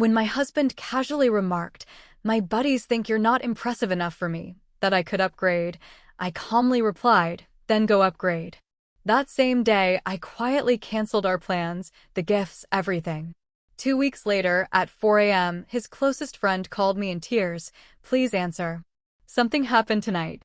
When my husband casually remarked, "My buddies think you're not impressive enough for me, that I could upgrade," I calmly replied, "Then go upgrade." That same day, I quietly canceled our plans, the gifts, everything. 2 weeks later, at 4 a.m., his closest friend called me in tears. "Please answer. Something happened tonight.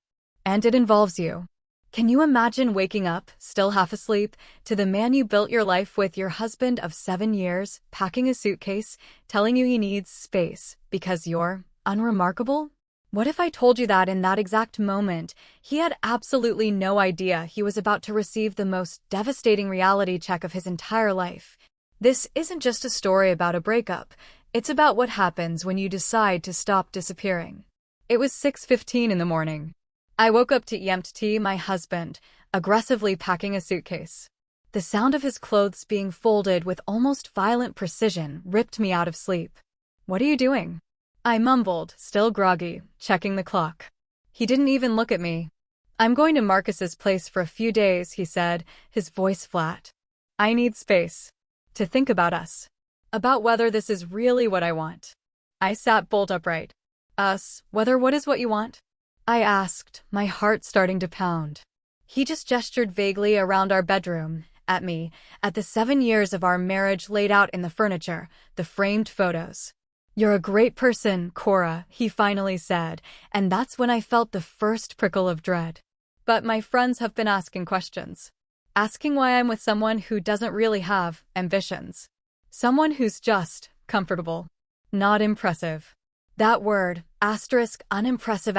And it involves you." Can you imagine waking up, still half asleep, to the man you built your life with, your husband of 7 years, packing a suitcase, telling you he needs space because you're unremarkable? What if I told you that in that exact moment, he had absolutely no idea he was about to receive the most devastating reality check of his entire life? This isn't just a story about a breakup. It's about what happens when you decide to stop disappearing. It was 6:15 in the morning. I woke up to EMT, my husband, aggressively packing a suitcase. The sound of his clothes being folded with almost violent precision ripped me out of sleep. "What are you doing?" I mumbled, still groggy, checking the clock. He didn't even look at me. "I'm going to Marcus's place for a few days," he said, his voice flat. "I need space. To think about us. About whether this is really what I want." I sat bolt upright. "Us, whether what is what you want?" I asked, my heart starting to pound. He just gestured vaguely around our bedroom, at me, at the 7 years of our marriage laid out in the furniture, the framed photos. "You're a great person, Cora," he finally said, and that's when I felt the first prickle of dread. "But my friends have been asking questions. Asking why I'm with someone who doesn't really have ambitions. Someone who's just comfortable. Not impressive." That word, unimpressive,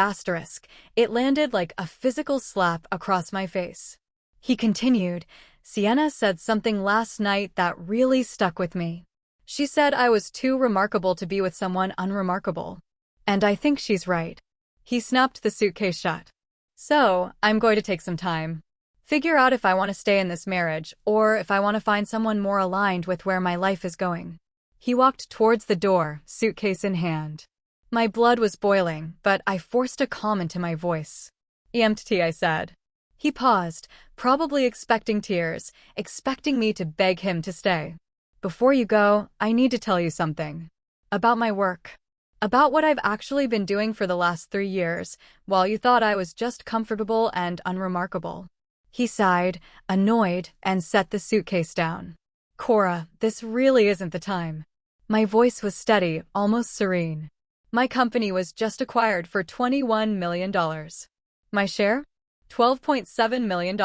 it landed like a physical slap across my face. He continued, "Sienna said something last night that really stuck with me. She said I was too remarkable to be with someone unremarkable. And I think she's right." He snapped the suitcase shut. "So, I'm going to take some time. Figure out if I want to stay in this marriage, or if I want to find someone more aligned with where my life is going." He walked towards the door, suitcase in hand. My blood was boiling, but I forced a calm into my voice. "EMT," I said. He paused, probably expecting tears, expecting me to beg him to stay. "Before you go, I need to tell you something. About my work. About what I've actually been doing for the last 3 years, while you thought I was just comfortable and unremarkable." He sighed, annoyed, and set the suitcase down. "Cora, this really isn't the time." My voice was steady, almost serene. "My company was just acquired for $21 million. My share? $12.7 million.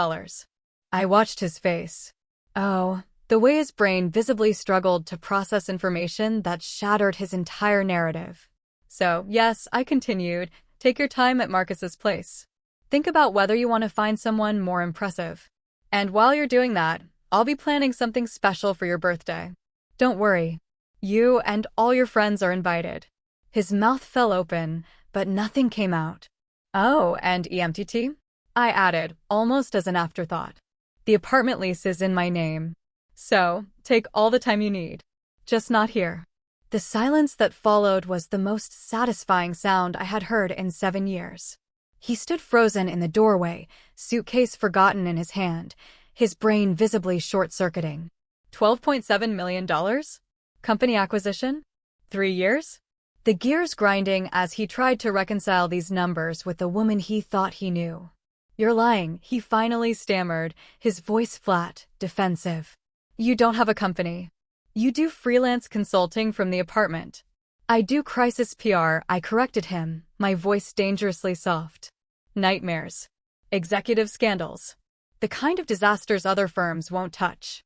I watched his face. Oh, the way his brain visibly struggled to process information that shattered his entire narrative. "So, yes," I continued, "take your time at Marcus's place. Think about whether you want to find someone more impressive. And while you're doing that, I'll be planning something special for your birthday. Don't worry. You and all your friends are invited." His mouth fell open, but nothing came out. "Oh, and EMTT?" I added, almost as an afterthought. "The apartment lease is in my name. So, take all the time you need. Just not here." The silence that followed was the most satisfying sound I had heard in 7 years. He stood frozen in the doorway, suitcase forgotten in his hand, his brain visibly short-circuiting. $12.7 million? Company acquisition? 3 years? The gears grinding as he tried to reconcile these numbers with the woman he thought he knew. "You're lying," he finally stammered, his voice flat, defensive. "You don't have a company. You do freelance consulting from the apartment." "I do crisis PR," I corrected him, my voice dangerously soft. "Nightmares. Executive scandals. The kind of disasters other firms won't touch."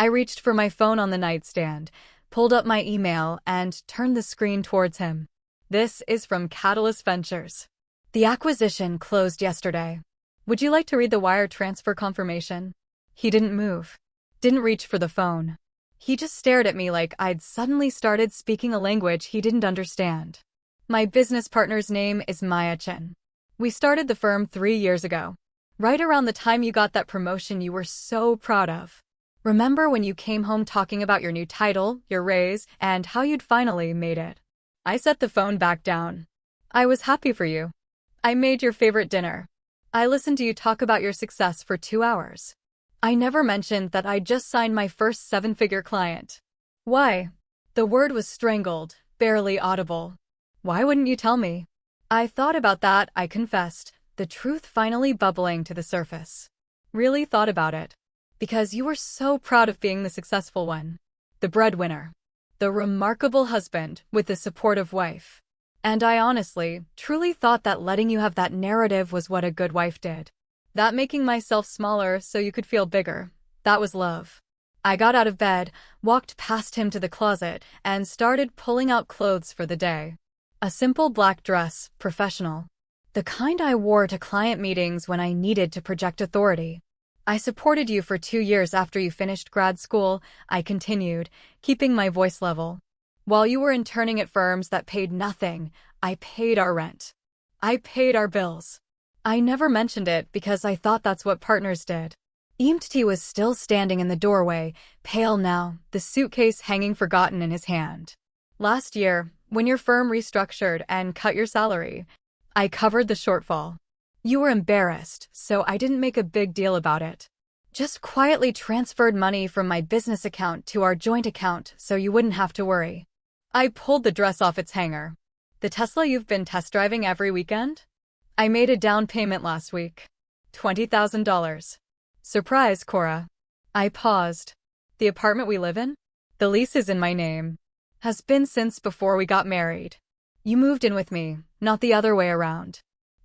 I reached for my phone on the nightstand, pulled up my email, and turned the screen towards him. "This is from Catalyst Ventures. The acquisition closed yesterday. Would you like to read the wire transfer confirmation?" He didn't move. Didn't reach for the phone. He just stared at me like I'd suddenly started speaking a language he didn't understand. "My business partner's name is Maya Chen. We started the firm 3 years ago. Right around the time you got that promotion you were so proud of. Remember when you came home talking about your new title, your raise, and how you'd finally made it?" I set the phone back down. "I was happy for you. I made your favorite dinner. I listened to you talk about your success for 2 hours. I never mentioned that I just signed my first 7-figure client. Why? The word was strangled, barely audible. Why wouldn't you tell me? I thought about that, I confessed, the truth finally bubbling to the surface. Really thought about it. Because you were so proud of being the successful one. The breadwinner. The remarkable husband with the supportive wife. And I honestly, truly thought that letting you have that narrative was what a good wife did. That making myself smaller so you could feel bigger. That was love. I got out of bed, walked past him to the closet, and started pulling out clothes for the day. A simple black dress, professional. The kind I wore to client meetings when I needed to project authority. I supported you for 2 years after you finished grad school, I continued, keeping my voice level. While you were interning at firms that paid nothing, I paid our rent. I paid our bills. I never mentioned it because I thought that's what partners did. Eamty was still standing in the doorway, pale now, the suitcase hanging forgotten in his hand. Last year, when your firm restructured and cut your salary, I covered the shortfall. You were embarrassed, so I didn't make a big deal about it. Just quietly transferred money from my business account to our joint account so you wouldn't have to worry. I pulled the dress off its hanger. The Tesla you've been test driving every weekend? I made a down payment last week. $20,000. Surprise, Cora. I paused. The apartment we live in? The lease is in my name. Has been since before we got married. You moved in with me, not the other way around.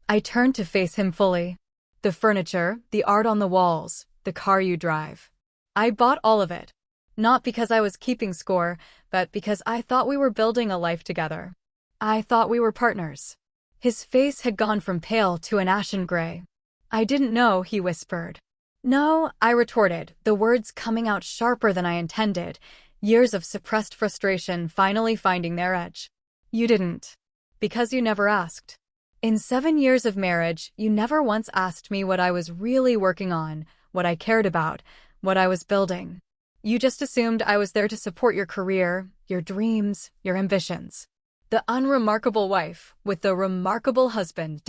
I turned to face him fully. The furniture, the art on the walls, the car you drive. I bought all of it. Not because I was keeping score, but because I thought we were building a life together. I thought we were partners. His face had gone from pale to an ashen gray. I didn't know, he whispered. No, I retorted, the words coming out sharper than I intended, years of suppressed frustration finally finding their edge. You didn't. Because you never asked. In 7 years of marriage, you never once asked me what I was really working on, what I cared about, what I was building. You just assumed I was there to support your career, your dreams, your ambitions. The unremarkable wife with the remarkable husband.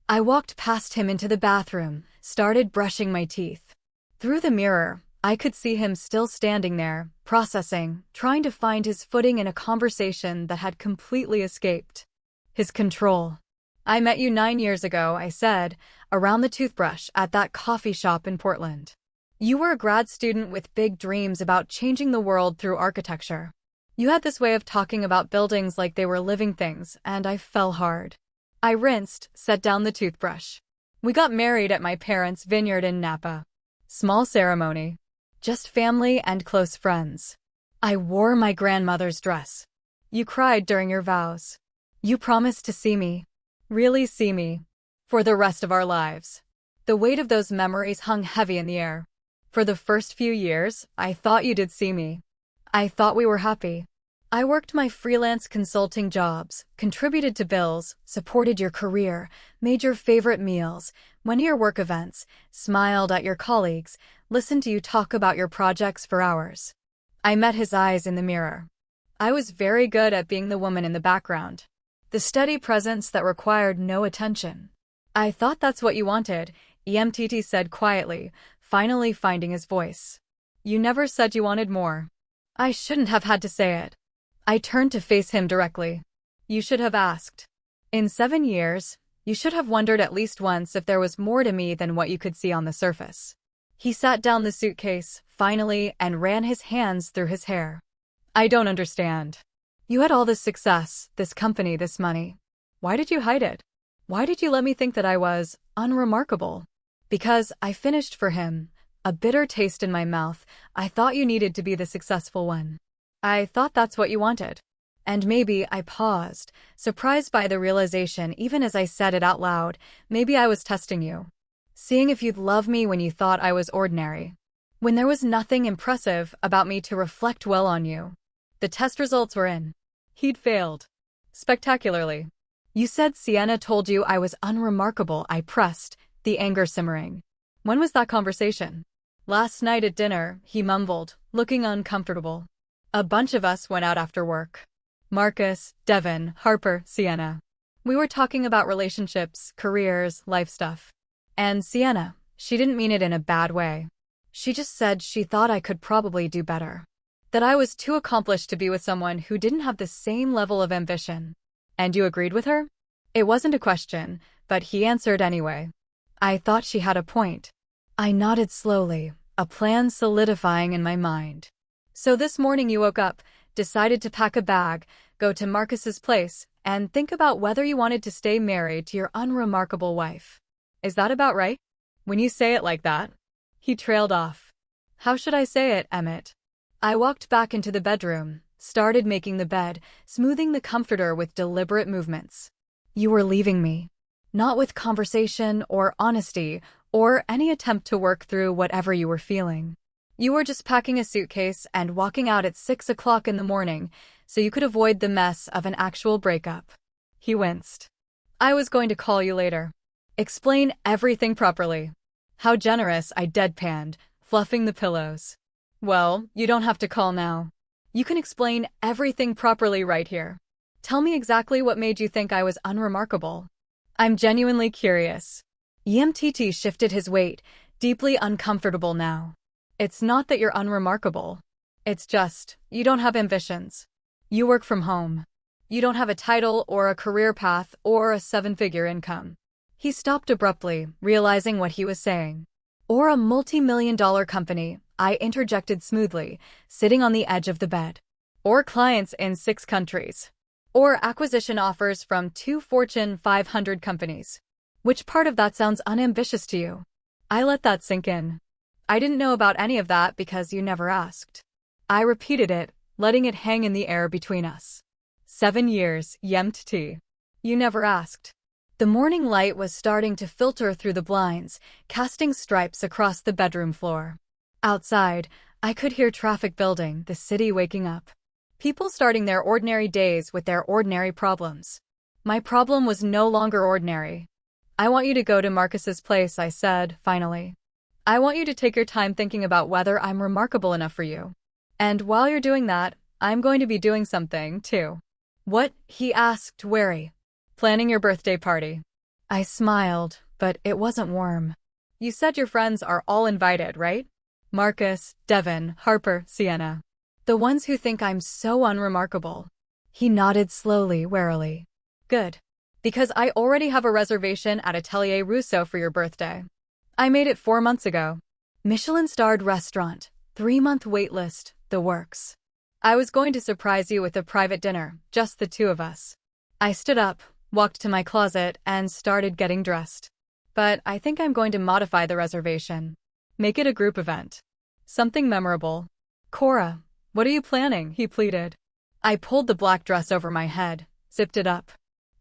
I walked past him into the bathroom, started brushing my teeth. Through the mirror, I could see him still standing there, processing, trying to find his footing in a conversation that had completely escaped. His control. I met you 9 years ago, I said, around the toothbrush at that coffee shop in Portland. You were a grad student with big dreams about changing the world through architecture. You had this way of talking about buildings like they were living things, and I fell hard. I rinsed, set down the toothbrush. We got married at my parents' vineyard in Napa. Small ceremony. Just family and close friends. I wore my grandmother's dress. You cried during your vows. You promised to see me. Really see me. For the rest of our lives. The weight of those memories hung heavy in the air. For the first few years, I thought you did see me. I thought we were happy. I worked my freelance consulting jobs, contributed to bills, supported your career, made your favorite meals, went to your work events, smiled at your colleagues, listened to you talk about your projects for hours. I met his eyes in the mirror. I was very good at being the woman in the background. The steady presence that required no attention. I thought that's what you wanted, EMTT said quietly, finally finding his voice. You never said you wanted more. I shouldn't have had to say it. I turned to face him directly. You should have asked. In 7 years, you should have wondered at least once if there was more to me than what you could see on the surface. He sat down the suitcase, finally, and ran his hands through his hair. I don't understand. You had all this success, this company, this money. Why did you hide it? Why did you let me think that I was unremarkable? Because I finished for him. A bitter taste in my mouth. I thought you needed to be the successful one. I thought that's what you wanted. And maybe I paused, surprised by the realization even as I said it out loud, maybe I was testing you. Seeing if you'd love me when you thought I was ordinary. When there was nothing impressive about me to reflect well on you. The test results were in. He'd failed. Spectacularly. You said Sienna told you I was unremarkable, I pressed, the anger simmering. When was that conversation? Last night at dinner, he mumbled, looking uncomfortable. A bunch of us went out after work. Marcus, Devin, Harper, Sienna. We were talking about relationships, careers, life stuff. And Sienna, she didn't mean it in a bad way. She just said she thought I could probably do better. That I was too accomplished to be with someone who didn't have the same level of ambition. And you agreed with her? It wasn't a question, but he answered anyway. I thought she had a point. I nodded slowly, a plan solidifying in my mind. So this morning you woke up, decided to pack a bag, go to Marcus's place, and think about whether you wanted to stay married to your unremarkable wife. Is that about right? When you say it like that. He trailed off. How should I say it, Emmett? I walked back into the bedroom, started making the bed, smoothing the comforter with deliberate movements. You were leaving me. Not with conversation or honesty or any attempt to work through whatever you were feeling. You were just packing a suitcase and walking out at 6 o'clock in the morning so you could avoid the mess of an actual breakup. He winced. I was going to call you later. Explain everything properly. How generous, I deadpanned, fluffing the pillows. Well, you don't have to call now. You can explain everything properly right here. Tell me exactly what made you think I was unremarkable. I'm genuinely curious. EMTT shifted his weight, deeply uncomfortable now. It's not that you're unremarkable. It's just, you don't have ambitions. You work from home. You don't have a title or a career path or a 7-figure income. He stopped abruptly, realizing what he was saying. Or a multi-million-dollar company, I interjected smoothly, sitting on the edge of the bed. Or clients in 6 countries. Or acquisition offers from 2 Fortune 500 companies. Which part of that sounds unambitious to you? I let that sink in. I didn't know about any of that because you never asked. I repeated it, letting it hang in the air between us. 7 years, EMTT. You never asked. The morning light was starting to filter through the blinds, casting stripes across the bedroom floor. Outside, I could hear traffic building, the city waking up. People starting their ordinary days with their ordinary problems. My problem was no longer ordinary. I want you to go to Marcus's place, I said, finally. I want you to take your time thinking about whether I'm remarkable enough for you. And while you're doing that, I'm going to be doing something, too. What? He asked, wary. Planning your birthday party. I smiled, but it wasn't warm. You said your friends are all invited, right? Marcus, Devin, Harper, Sienna. The ones who think I'm so unremarkable. He nodded slowly, warily. Good. Because I already have a reservation at Atelier Rousseau for your birthday. I made it 4 months ago. Michelin-starred restaurant, 3-month waitlist, the works. I was going to surprise you with a private dinner, just the 2 of us. I stood up, walked to my closet, and started getting dressed. But I think I'm going to modify the reservation. Make it a group event. Something memorable. Cora, what are you planning? He pleaded. I pulled the black dress over my head, zipped it up.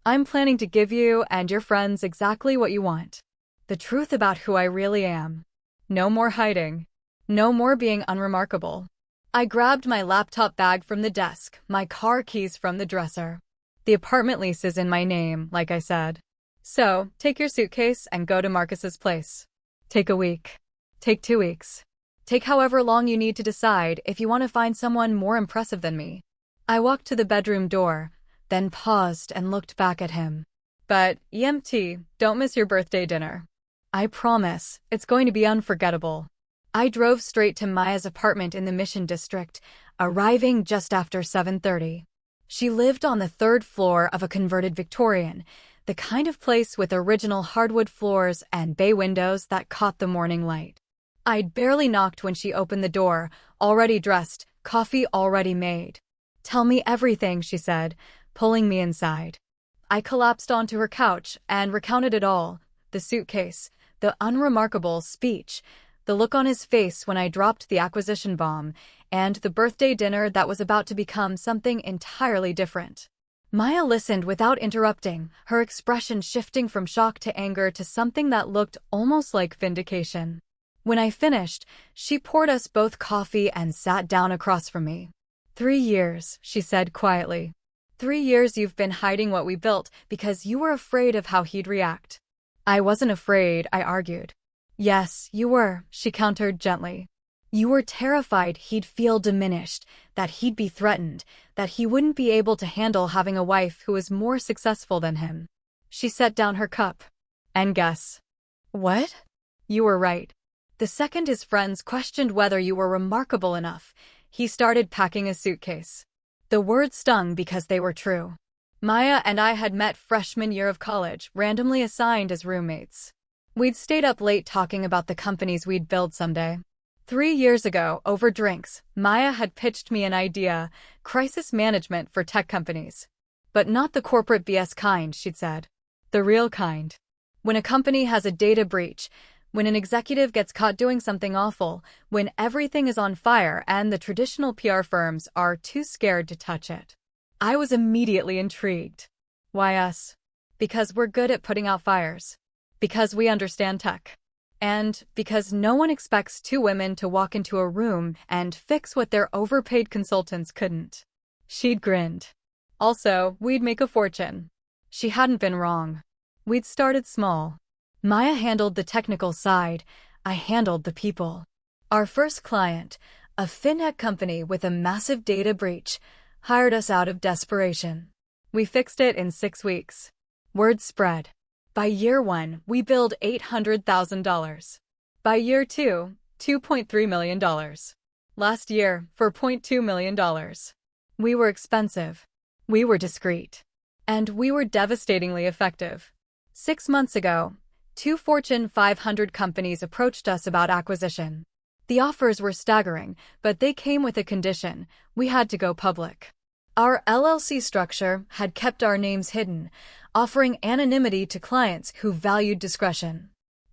I'm planning to give you and your friends exactly what you want. The truth about who I really am. No more hiding. No more being unremarkable. I grabbed my laptop bag from the desk, my car keys from the dresser. The apartment lease is in my name, like I said. So, take your suitcase and go to Marcus's place. Take a week. Take 2 weeks. Take however long you need to decide if you want to find someone more impressive than me. I walked to the bedroom door, then paused and looked back at him. But, EMT, don't miss your birthday dinner. I promise, it's going to be unforgettable. I drove straight to Maya's apartment in the Mission District, arriving just after 7:30. She lived on the 3rd floor of a converted Victorian, the kind of place with original hardwood floors and bay windows that caught the morning light. I'd barely knocked when she opened the door, already dressed, coffee already made. Tell me everything, she said, pulling me inside. I collapsed onto her couch and recounted it all, the suitcase, the unremarkable speech, the look on his face when I dropped the acquisition bomb, and the birthday dinner that was about to become something entirely different. Maya listened without interrupting, her expression shifting from shock to anger to something that looked almost like vindication. When I finished, she poured us both coffee and sat down across from me. 3 years, she said quietly. 3 years you've been hiding what we built because you were afraid of how he'd react. I wasn't afraid, I argued. Yes, you were, she countered gently. You were terrified he'd feel diminished, that he'd be threatened, that he wouldn't be able to handle having a wife who was more successful than him. She set down her cup. And guess. What? You were right. The second his friends questioned whether you were remarkable enough, He started packing a suitcase. The words stung because they were true. Maya and I had met freshman year of college, randomly assigned as roommates. We'd stayed up late talking about the companies we'd build someday. 3 years ago, over drinks, Maya had pitched me an idea: crisis management for tech companies. But not the corporate BS kind, she'd said. The real kind. When a company has a data breach, when an executive gets caught doing something awful, when everything is on fire and the traditional PR firms are too scared to touch it. I was immediately intrigued. Why us? Because we're good at putting out fires. Because we understand tech. And because no one expects two women to walk into a room and fix what their overpaid consultants couldn't. She'd grinned. Also, we'd make a fortune. She hadn't been wrong. We'd started small. Maya handled the technical side, I handled the people. Our first client, a fintech company with a massive data breach, hired us out of desperation. We fixed it in 6 weeks. Word spread. By year 1, we billed $800,000. By year 2, $2.3 million. Last year, $4.2 million. We were expensive. We were discreet. And we were devastatingly effective. 6 months ago, 2 Fortune 500 companies approached us about acquisition. The offers were staggering, but they came with a condition: we had to go public. Our LLC structure had kept our names hidden, offering anonymity to clients who valued discretion.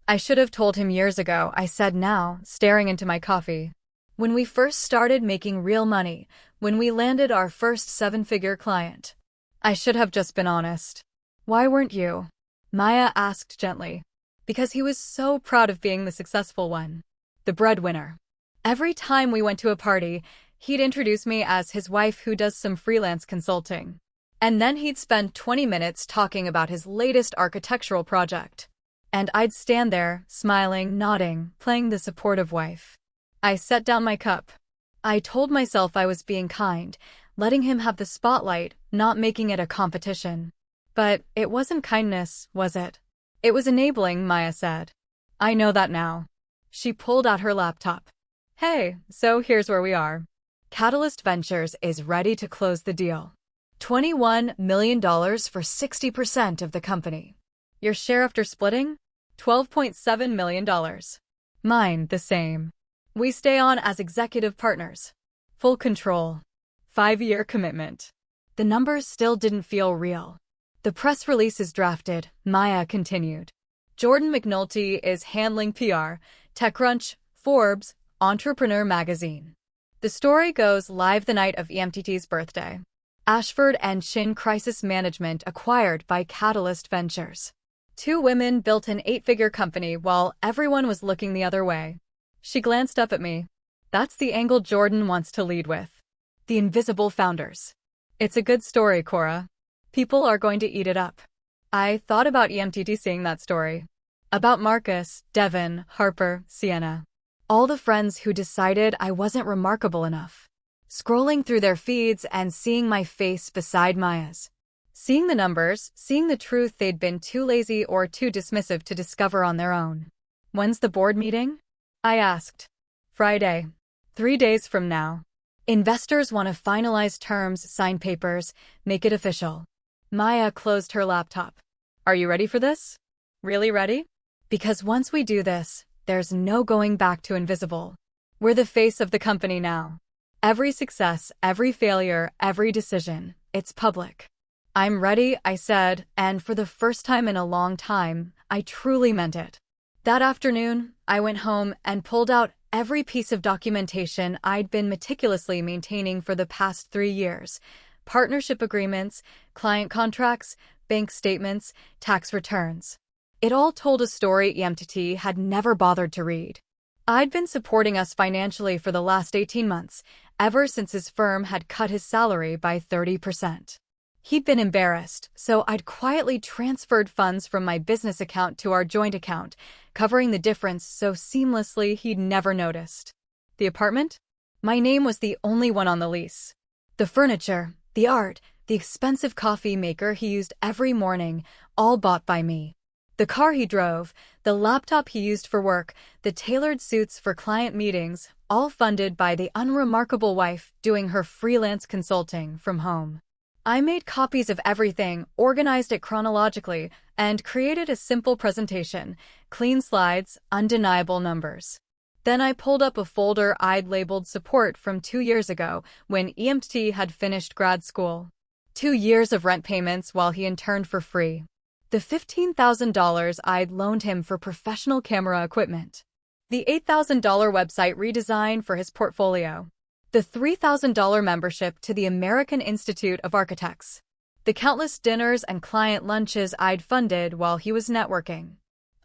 I should have told him years ago, I said now, staring into my coffee. When we first started making real money, when we landed our first 7-figure client. I should have just been honest. Why weren't you? Maya asked gently. Because he was so proud of being the successful one. The breadwinner. Every time we went to a party, he'd introduce me as his wife who does some freelance consulting. And then he'd spend 20 minutes talking about his latest architectural project. And I'd stand there, smiling, nodding, playing the supportive wife. I set down my cup. I told myself I was being kind, letting him have the spotlight, not making it a competition. But it wasn't kindness, was it? It was enabling, Maya said. I know that now. She pulled out her laptop. Hey, so here's where we are. Catalyst Ventures is ready to close the deal. $21 million for 60% of the company. Your share after splitting? $12.7 million. Mine, the same. We stay on as executive partners. Full control. 5-year commitment. The numbers still didn't feel real. The press release is drafted, Maya continued. Jordan McNulty is handling PR, TechCrunch, Forbes, Entrepreneur magazine. The story goes live the night of EMTT's birthday. Ashford and Shin Crisis Management acquired by Catalyst Ventures. 2 women built an 8-figure company while everyone was looking the other way. She glanced up at me. That's the angle Jordan wants to lead with. The invisible founders. It's a good story, Cora. People are going to eat it up. I thought about EMTT seeing that story. About Marcus, Devin, Harper, Sienna. All the friends who decided I wasn't remarkable enough. Scrolling through their feeds and seeing my face beside Maya's. Seeing the numbers, seeing the truth they'd been too lazy or too dismissive to discover on their own. When's the board meeting? I asked. Friday. 3 days from now. Investors want to finalize terms, sign papers, make it official. Maya closed her laptop. Are you ready for this? Really ready? Because once we do this, there's no going back to invisible. We're the face of the company now. Every success, every failure, every decision, it's public. I'm ready, I said, and for the first time in a long time, I truly meant it. That afternoon, I went home and pulled out every piece of documentation I'd been meticulously maintaining for the past 3 years. Partnership agreements, client contracts, bank statements, tax returns. It all told a story EMTT had never bothered to read. I'd been supporting us financially for the last 18 months, ever since his firm had cut his salary by 30%. He'd been embarrassed, so I'd quietly transferred funds from my business account to our joint account, covering the difference so seamlessly he'd never noticed. The apartment? My name was the only one on the lease. The furniture, the art, the expensive coffee maker he used every morning, all bought by me. The car he drove, the laptop he used for work, the tailored suits for client meetings, all funded by the unremarkable wife doing her freelance consulting from home. I made copies of everything, organized it chronologically, and created a simple presentation, clean slides, undeniable numbers. Then I pulled up a folder I'd labeled support from 2 years ago when EMT had finished grad school. 2 years of rent payments while he interned for free. The $15,000 I'd loaned him for professional camera equipment. The $8,000 website redesign for his portfolio. The $3,000 membership to the American Institute of Architects. The countless dinners and client lunches I'd funded while he was networking.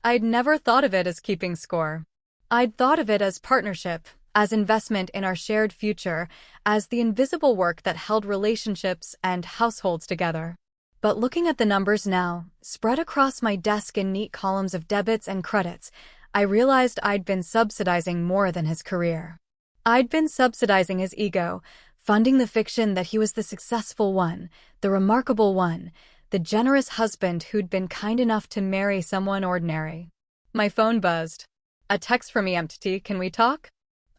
I'd never thought of it as keeping score. I'd thought of it as partnership, as investment in our shared future, as the invisible work that held relationships and households together. But looking at the numbers now, spread across my desk in neat columns of debits and credits, I realized I'd been subsidizing more than his career. I'd been subsidizing his ego, funding the fiction that he was the successful one, the remarkable one, the generous husband who'd been kind enough to marry someone ordinary. My phone buzzed. A text from EMT, can we talk?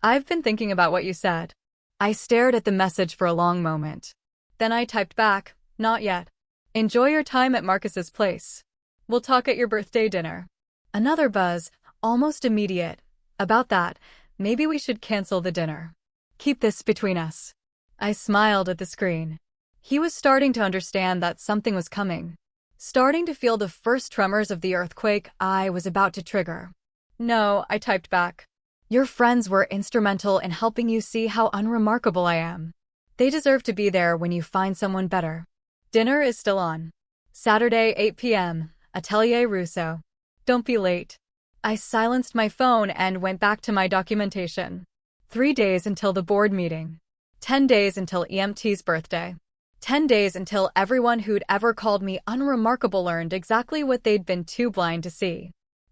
I've been thinking about what you said. I stared at the message for a long moment. Then I typed back, not yet. Enjoy your time at Marcus's place. We'll talk at your birthday dinner. Another buzz, almost immediate. About that, maybe we should cancel the dinner. Keep this between us. I smiled at the screen. He was starting to understand that something was coming. Starting to feel the first tremors of the earthquake I was about to trigger. No, I typed back. Your friends were instrumental in helping you see how unremarkable I am. They deserve to be there when you find someone better. Dinner is still on. Saturday, 8 p.m., Atelier Russo. Don't be late. I silenced my phone and went back to my documentation. 3 days until the board meeting. 10 days until EMT's birthday. 10 days until everyone who'd ever called me unremarkable learned exactly what they'd been too blind to see.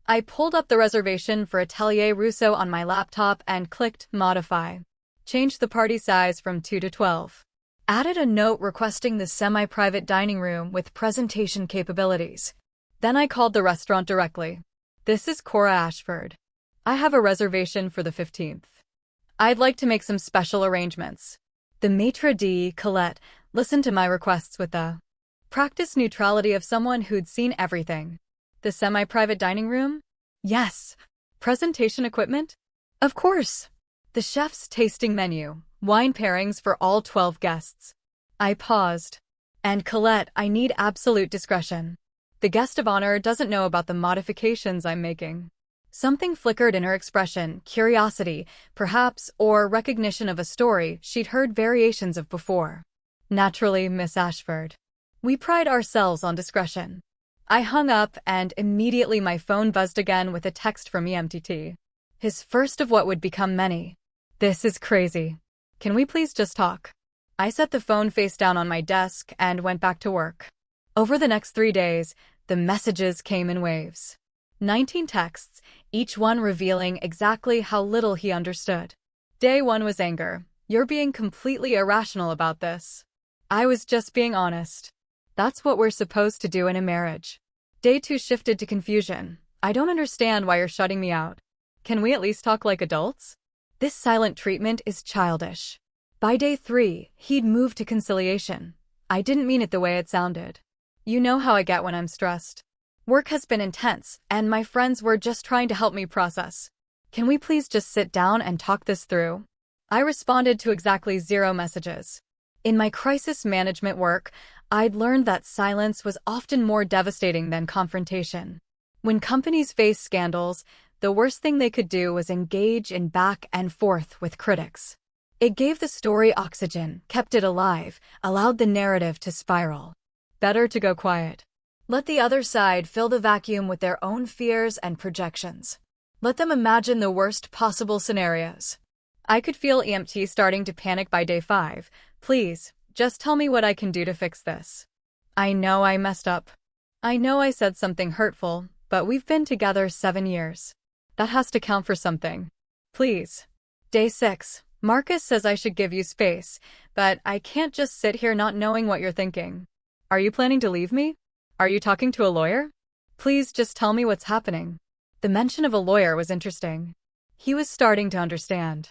I pulled up the reservation for Atelier Russo on my laptop and clicked Modify. Changed the party size from 2 to 12. Added a note requesting the semi-private dining room with presentation capabilities. Then I called the restaurant directly. This is Cora Ashford. I have a reservation for the 15th. I'd like to make some special arrangements. The maitre d', Colette, listened to my requests with the practice neutrality of someone who'd seen everything. The semi-private dining room? Yes. Presentation equipment? Of course. The chef's tasting menu, wine pairings for all 12 guests. I paused. And Colette, I need absolute discretion. The guest of honor doesn't know about the modifications I'm making. Something flickered in her expression, curiosity, perhaps, or recognition of a story she'd heard variations of before. Naturally, Miss Ashford. We pride ourselves on discretion. I hung up and immediately my phone buzzed again with a text from EMTT. His first of what would become many. This is crazy. Can we please just talk? I set the phone face down on my desk and went back to work. Over the next 3 days, the messages came in waves. 19 texts, each one revealing exactly how little he understood. Day 1 was anger. You're being completely irrational about this. I was just being honest. That's what we're supposed to do in a marriage. Day 2 shifted to confusion. I don't understand why you're shutting me out. Can we at least talk like adults? This silent treatment is childish. By day 3, he'd moved to conciliation. I didn't mean it the way it sounded. You know how I get when I'm stressed. Work has been intense, and my friends were just trying to help me process. Can we please just sit down and talk this through? I responded to exactly 0 messages. In my crisis management work, I'd learned that silence was often more devastating than confrontation. When companies face scandals, the worst thing they could do was engage in back and forth with critics. It gave the story oxygen, kept it alive, allowed the narrative to spiral. Better to go quiet. Let the other side fill the vacuum with their own fears and projections. Let them imagine the worst possible scenarios. I could feel EMT starting to panic by day 5. Please, just tell me what I can do to fix this. I know I messed up. I know I said something hurtful, but we've been together 7 years. That has to count for something. Please. Day 6. Marcus says I should give you space, but I can't just sit here not knowing what you're thinking. Are you planning to leave me? Are you talking to a lawyer? Please just tell me what's happening. The mention of a lawyer was interesting. He was starting to understand.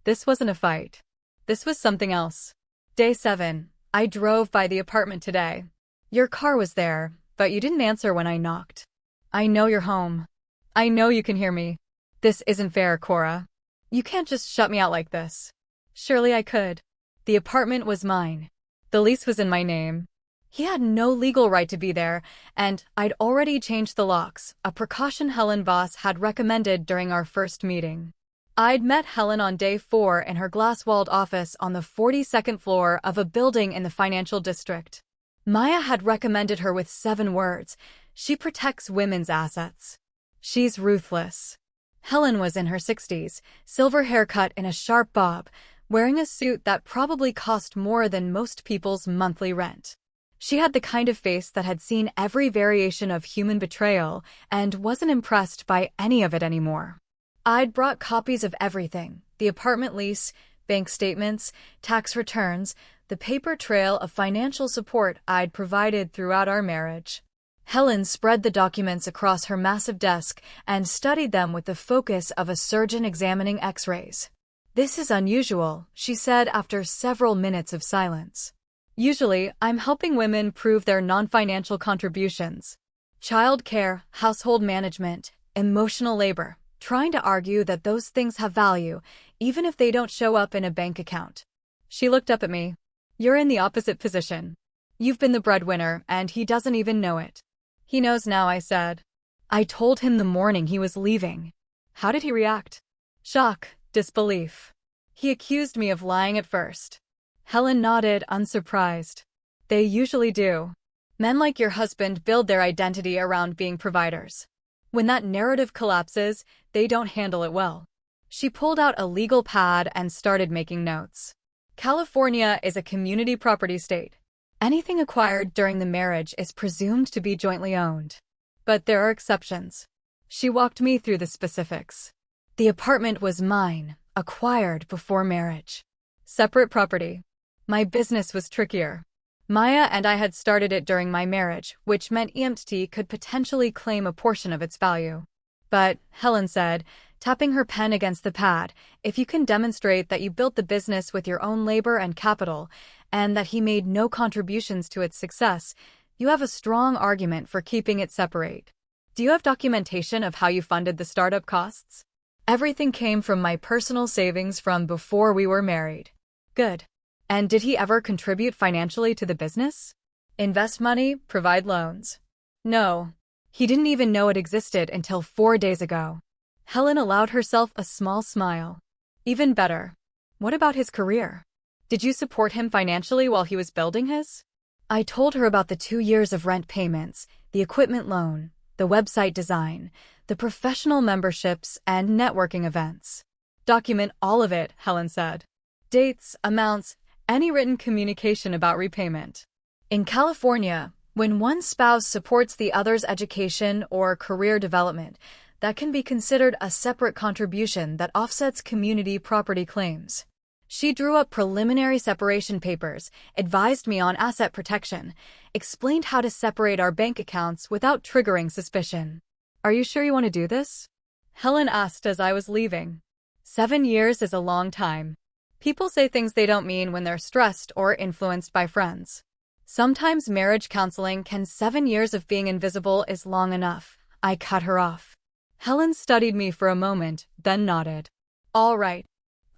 This wasn't a fight. This was something else. Day 7. I drove by the apartment today. Your car was there, but you didn't answer when I knocked. I know you're home. I know you can hear me. This isn't fair, Cora. You can't just shut me out like this. Surely I could. The apartment was mine. The lease was in my name. He had no legal right to be there, and I'd already changed the locks, a precaution Helen Voss had recommended during our first meeting. I'd met Helen on day 4 in her glass-walled office on the 42nd floor of a building in the financial district. Maya had recommended her with 7 words. She protects women's assets. She's ruthless. Helen was in her 60s, silver haircut in a sharp bob, wearing a suit that probably cost more than most people's monthly rent. She had the kind of face that had seen every variation of human betrayal and wasn't impressed by any of it anymore. I'd brought copies of everything: the apartment lease, bank statements, tax returns, the paper trail of financial support I'd provided throughout our marriage. Helen spread the documents across her massive desk and studied them with the focus of a surgeon examining X-rays. This is unusual, she said after several minutes of silence. Usually, I'm helping women prove their non-financial contributions. Child care, household management, emotional labor, trying to argue that those things have value, even if they don't show up in a bank account. She looked up at me. You're in the opposite position. You've been the breadwinner, and he doesn't even know it. He knows now, I said. I told him the morning he was leaving. How did he react? Shock, disbelief. He accused me of lying at first. Helen nodded, unsurprised. They usually do. Men like your husband build their identity around being providers. When that narrative collapses, they don't handle it well. She pulled out a legal pad and started making notes. California is a community property state. Anything acquired during the marriage is presumed to be jointly owned. But there are exceptions. She walked me through the specifics. The apartment was mine, acquired before marriage. Separate property. My business was trickier. Maya and I had started it during my marriage, which meant EMT could potentially claim a portion of its value. But, Helen said, tapping her pen against the pad, if you can demonstrate that you built the business with your own labor and capital, and that he made no contributions to its success, you have a strong argument for keeping it separate. Do you have documentation of how you funded the startup costs? Everything came from my personal savings from before we were married. Good. And did he ever contribute financially to the business? Invest money, provide loans? No. He didn't even know it existed until 4 days ago. Helen allowed herself a small smile. Even better. What about his career? Did you support him financially while he was building his? I told her about the 2 years of rent payments, the equipment loan, the website design, the professional memberships, and networking events. Document all of it, Helen said. Dates, amounts, any written communication about repayment. In California, when one spouse supports the other's education or career development, that can be considered a separate contribution that offsets community property claims. She drew up preliminary separation papers, advised me on asset protection, explained how to separate our bank accounts without triggering suspicion. Are you sure you want to do this? Helen asked as I was leaving. 7 years is a long time. People say things they don't mean when they're stressed or influenced by friends. Sometimes marriage counseling can 7 years of being invisible is long enough. I cut her off. Helen studied me for a moment, then nodded. All right.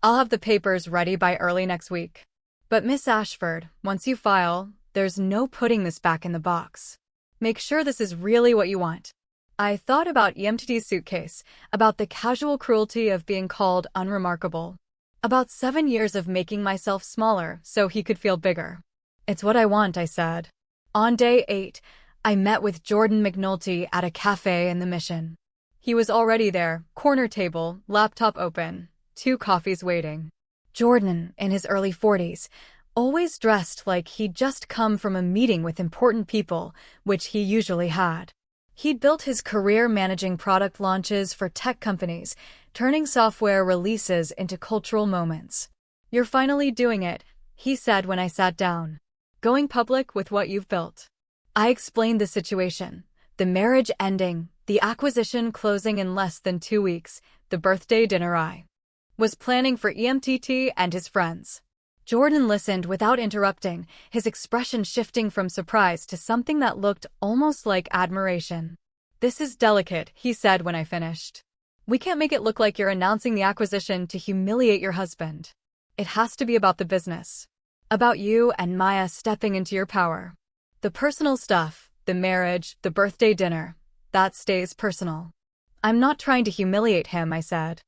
I'll have the papers ready by early next week. But Miss Ashford, once you file, there's no putting this back in the box. Make sure this is really what you want. I thought about EMT's suitcase, about the casual cruelty of being called unremarkable. About 7 years of making myself smaller so he could feel bigger. It's what I want, I said. On day 8, I met with Jordan McNulty at a cafe in the Mission. He was already there, corner table, laptop open, 2 coffees waiting. Jordan, in his early 40s, always dressed like he'd just come from a meeting with important people, which he usually had. He'd built his career managing product launches for tech companies, turning software releases into cultural moments. You're finally doing it, he said when I sat down. Going public with what you've built. I explained the situation. The marriage ending, the acquisition closing in less than 2 weeks, the birthday dinner I was planning for EMTT and his friends. Jordan listened without interrupting, his expression shifting from surprise to something that looked almost like admiration. "This is delicate," he said when I finished. "We can't make it look like you're announcing the acquisition to humiliate your husband. It has to be about the business. About you and Maya stepping into your power. The personal stuff, the marriage, the birthday dinner, that stays personal." "I'm not trying to humiliate him," I said.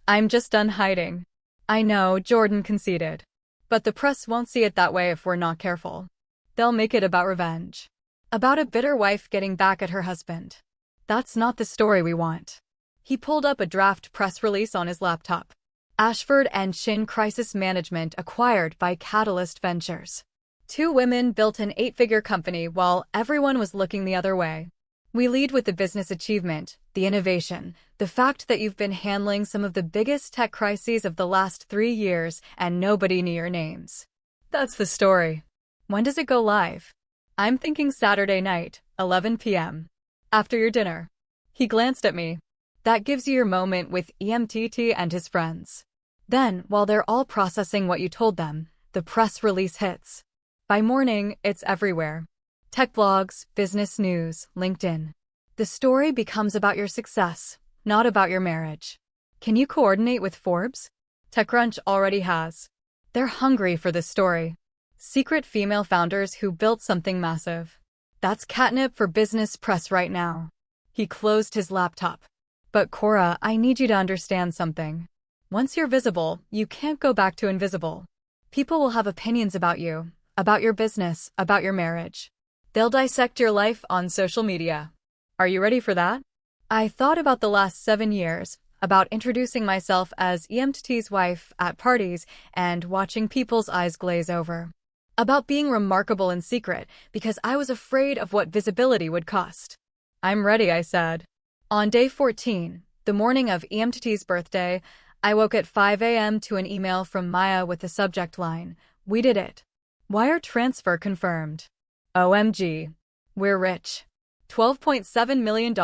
"I'm just done hiding." "I know," Jordan conceded. "But the press won't see it that way if we're not careful. They'll make it about revenge. About a bitter wife getting back at her husband. That's not the story we want." He pulled up a draft press release on his laptop. Ashford and Shin Crisis Management acquired by Catalyst Ventures. Two women built an 8-figure company while everyone was looking the other way. We lead with the business achievement, the innovation, the fact that you've been handling some of the biggest tech crises of the last 3 years and nobody knew your names. That's the story. When does it go live? I'm thinking Saturday night, 11 p.m. After your dinner. He glanced at me. That gives you your moment with EMTT and his friends. Then, while they're all processing what you told them, the press release hits. By morning, it's everywhere. Tech blogs, business news, LinkedIn. The story becomes about your success, not about your marriage. Can you coordinate with Forbes? TechCrunch already has. They're hungry for this story. Secret female founders who built something massive. That's catnip for business press right now. He closed his laptop. But Cora, I need you to understand something. Once you're visible, you can't go back to invisible. People will have opinions about you, about your business, about your marriage. They'll dissect your life on social media. Are you ready for that? I thought about the last 7 years, about introducing myself as EMTT's wife at parties and watching people's eyes glaze over. About being remarkable in secret because I was afraid of what visibility would cost. "I'm ready," I said. On day 14, the morning of EMTT's birthday, I woke at 5 a.m. to an email from Maya with the subject line, "We did it. Wire transfer confirmed. OMG. We're rich. $12.7 million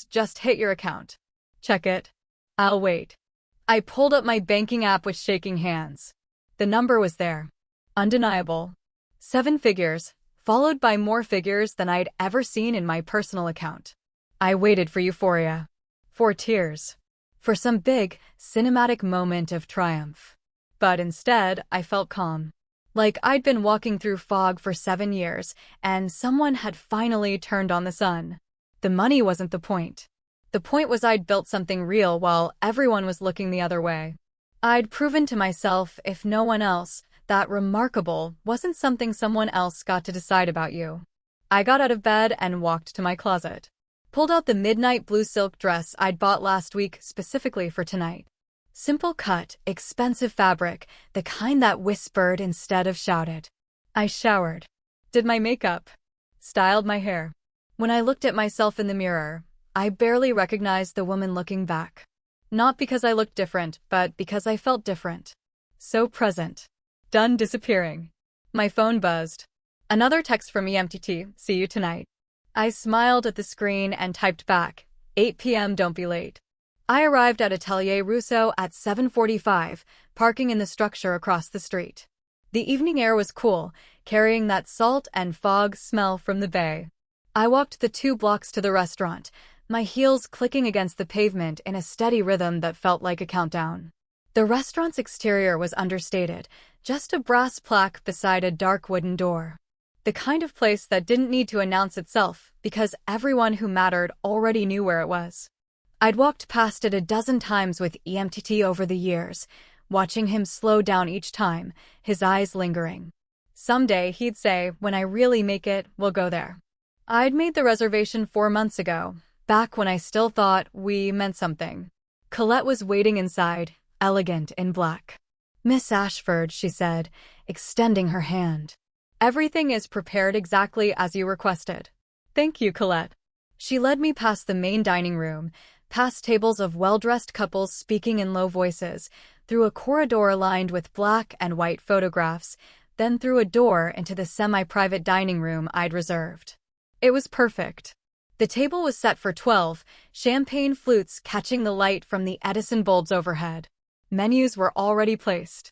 just hit your account. Check it. I'll wait." I pulled up my banking app with shaking hands. The number was there. Undeniable. 7 figures, followed by more figures than I'd ever seen in my personal account. I waited for euphoria. For tears. For some big, cinematic moment of triumph. But instead, I felt calm. Like I'd been walking through fog for 7 years, and someone had finally turned on the sun. The money wasn't the point. The point was I'd built something real while everyone was looking the other way. I'd proven to myself, if no one else, that remarkable wasn't something someone else got to decide about you. I got out of bed and walked to my closet. Pulled out the midnight blue silk dress I'd bought last week specifically for tonight. Simple cut, expensive fabric, the kind that whispered instead of shouted. I showered. Did my makeup. Styled my hair. When I looked at myself in the mirror, I barely recognized the woman looking back. Not because I looked different, but because I felt different. So present. Done disappearing. My phone buzzed. Another text from EMTT, "See you tonight." I smiled at the screen and typed back, 8 p.m. don't be late. I arrived at Atelier Rousseau at 7:45, parking in the structure across the street. The evening air was cool, carrying that salt and fog smell from the bay. I walked the 2 blocks to the restaurant, my heels clicking against the pavement in a steady rhythm that felt like a countdown. The restaurant's exterior was understated, just a brass plaque beside a dark wooden door. The kind of place that didn't need to announce itself because everyone who mattered already knew where it was. I'd walked past it a dozen times with EMTT over the years, watching him slow down each time, his eyes lingering. Someday, he'd say, when I really make it, we'll go there. I'd made the reservation 4 months ago, back when I still thought we meant something. Colette was waiting inside, elegant in black. "Miss Ashford," she said, extending her hand. "Everything is prepared exactly as you requested." "Thank you, Colette." She led me past the main dining room, past tables of well-dressed couples speaking in low voices, through a corridor lined with black and white photographs, then through a door into the semi-private dining room I'd reserved. It was perfect. The table was set for 12, champagne flutes catching the light from the Edison bulbs overhead. Menus were already placed.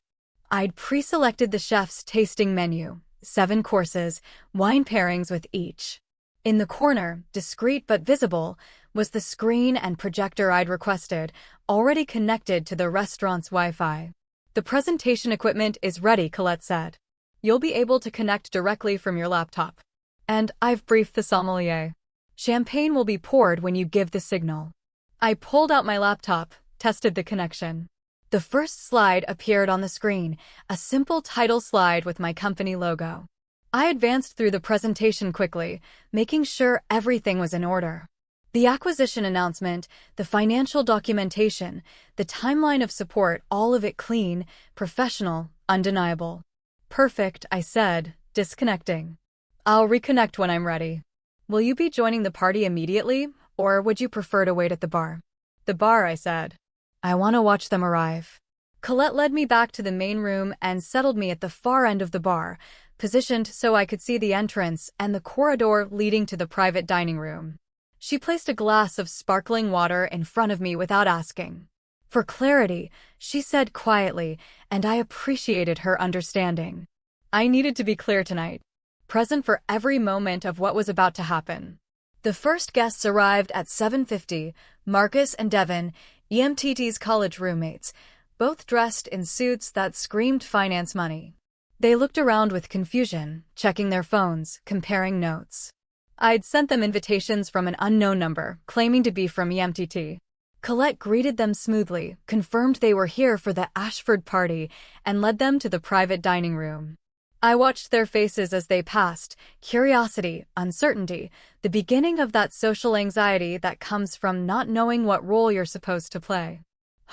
I'd pre-selected the chef's tasting menu, 7 courses, wine pairings with each. In the corner, discreet but visible, was the screen and projector I'd requested, already connected to the restaurant's Wi-Fi. "The presentation equipment is ready," Colette said. "You'll be able to connect directly from your laptop. And I've briefed the sommelier. Champagne will be poured when you give the signal." I pulled out my laptop, tested the connection. The first slide appeared on the screen, a simple title slide with my company logo. I advanced through the presentation quickly, making sure everything was in order. The acquisition announcement, the financial documentation, the timeline of support, all of it clean, professional, undeniable. "Perfect," I said, disconnecting. "I'll reconnect when I'm ready. Will you be joining the party immediately, or would you prefer to wait at the bar?" "The bar," I said. "I want to watch them arrive." Colette led me back to the main room and settled me at the far end of the bar, positioned so I could see the entrance and the corridor leading to the private dining room. She placed a glass of sparkling water in front of me without asking. "For clarity," she said quietly, and I appreciated her understanding. I needed to be clear tonight, present for every moment of what was about to happen. The first guests arrived at 7:50, Marcus and Devin, EMTT's college roommates, both dressed in suits that screamed finance money. They looked around with confusion, checking their phones, comparing notes. I'd sent them invitations from an unknown number, claiming to be from EMTT. Colette greeted them smoothly, confirmed they were here for the Ashford party, and led them to the private dining room. I watched their faces as they passed, curiosity, uncertainty, the beginning of that social anxiety that comes from not knowing what role you're supposed to play.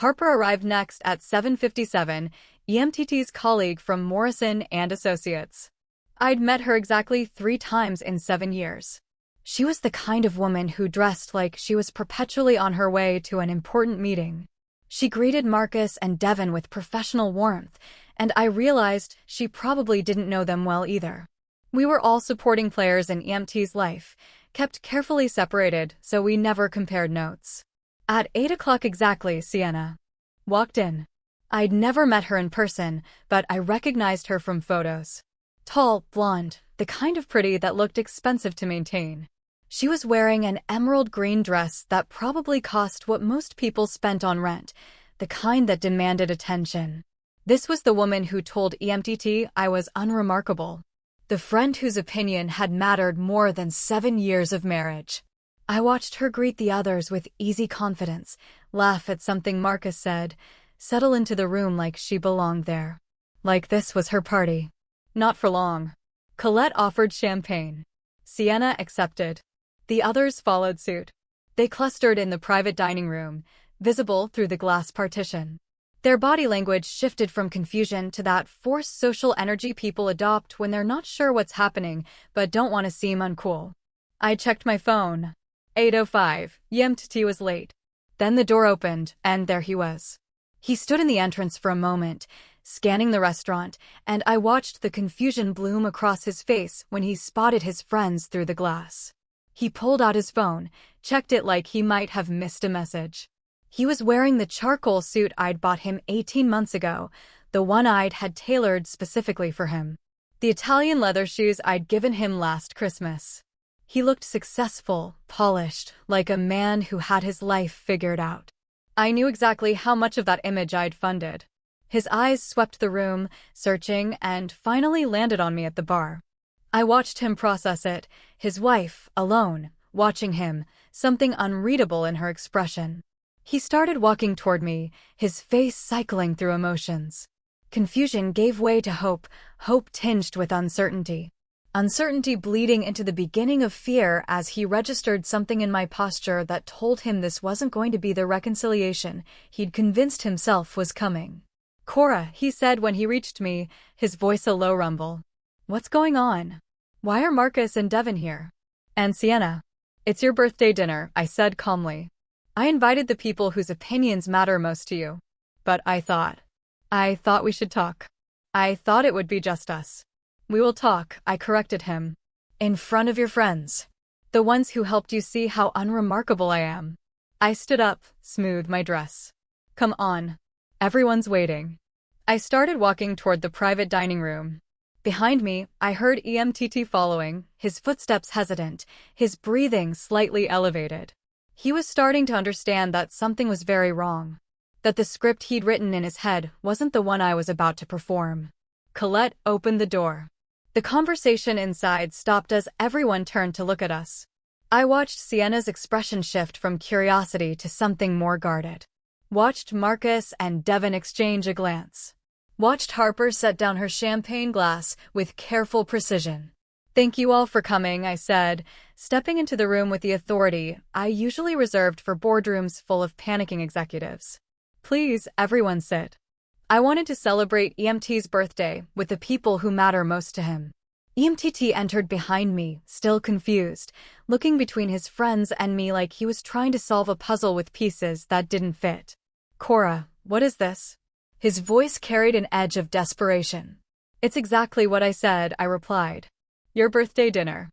Harper arrived next at 7:57, EMTT's colleague from Morrison and Associates. I'd met her exactly 3 times in 7 years. She was the kind of woman who dressed like she was perpetually on her way to an important meeting. She greeted Marcus and Devin with professional warmth, and I realized she probably didn't know them well either. We were all supporting players in EMT's life, kept carefully separated so we never compared notes. At 8 o'clock exactly, Sienna walked in. I'd never met her in person, but I recognized her from photos. Tall, blonde, the kind of pretty that looked expensive to maintain. She was wearing an emerald green dress that probably cost what most people spent on rent, the kind that demanded attention. This was the woman who told EMTT I was unremarkable. The friend whose opinion had mattered more than 7 years of marriage. I watched her greet the others with easy confidence, laugh at something Marcus said, settle into the room like she belonged there. Like this was her party. Not for long. Colette offered champagne. Sienna accepted. The others followed suit. They clustered in the private dining room, visible through the glass partition. Their body language shifted from confusion to that forced social energy people adopt when they're not sure what's happening but don't want to seem uncool. I checked my phone. 8:05, EMTT was late. Then the door opened, and there he was. He stood in the entrance for a moment, scanning the restaurant, and I watched the confusion bloom across his face when he spotted his friends through the glass. He pulled out his phone, checked it like he might have missed a message. He was wearing the charcoal suit I'd bought him 18 months ago, the one I'd had tailored specifically for him. The Italian leather shoes I'd given him last Christmas. He looked successful, polished, like a man who had his life figured out. I knew exactly how much of that image I'd funded. His eyes swept the room, searching, and finally landed on me at the bar. I watched him process it, his wife, alone, watching him, something unreadable in her expression. He started walking toward me, his face cycling through emotions. Confusion gave way to hope, hope tinged with uncertainty. Uncertainty bleeding into the beginning of fear as he registered something in my posture that told him this wasn't going to be the reconciliation he'd convinced himself was coming. "Cora," he said when he reached me, his voice a low rumble. "What's going on? Why are Marcus and Devin here? And Sienna?" "It's your birthday dinner," I said calmly. "I invited the people whose opinions matter most to you. But I thought we should talk. I thought it would be just us." "We will talk," I corrected him. "In front of your friends." The ones who helped you see how unremarkable I am. I stood up, smoothed my dress. Come on. Everyone's waiting. I started walking toward the private dining room. Behind me, I heard EMTT following, his footsteps hesitant, his breathing slightly elevated. He was starting to understand that something was very wrong. That the script he'd written in his head wasn't the one I was about to perform. Colette opened the door. The conversation inside stopped as everyone turned to look at us. I watched Sienna's expression shift from curiosity to something more guarded. Watched Marcus and Devin exchange a glance. Watched Harper set down her champagne glass with careful precision. Thank you all for coming, I said, stepping into the room with the authority I usually reserved for boardrooms full of panicking executives. Please, everyone sit. I wanted to celebrate EMT's birthday with the people who matter most to him. EMTT entered behind me, still confused, looking between his friends and me like he was trying to solve a puzzle with pieces that didn't fit. Cora, what is this? His voice carried an edge of desperation. It's exactly what I said, I replied. Your birthday dinner.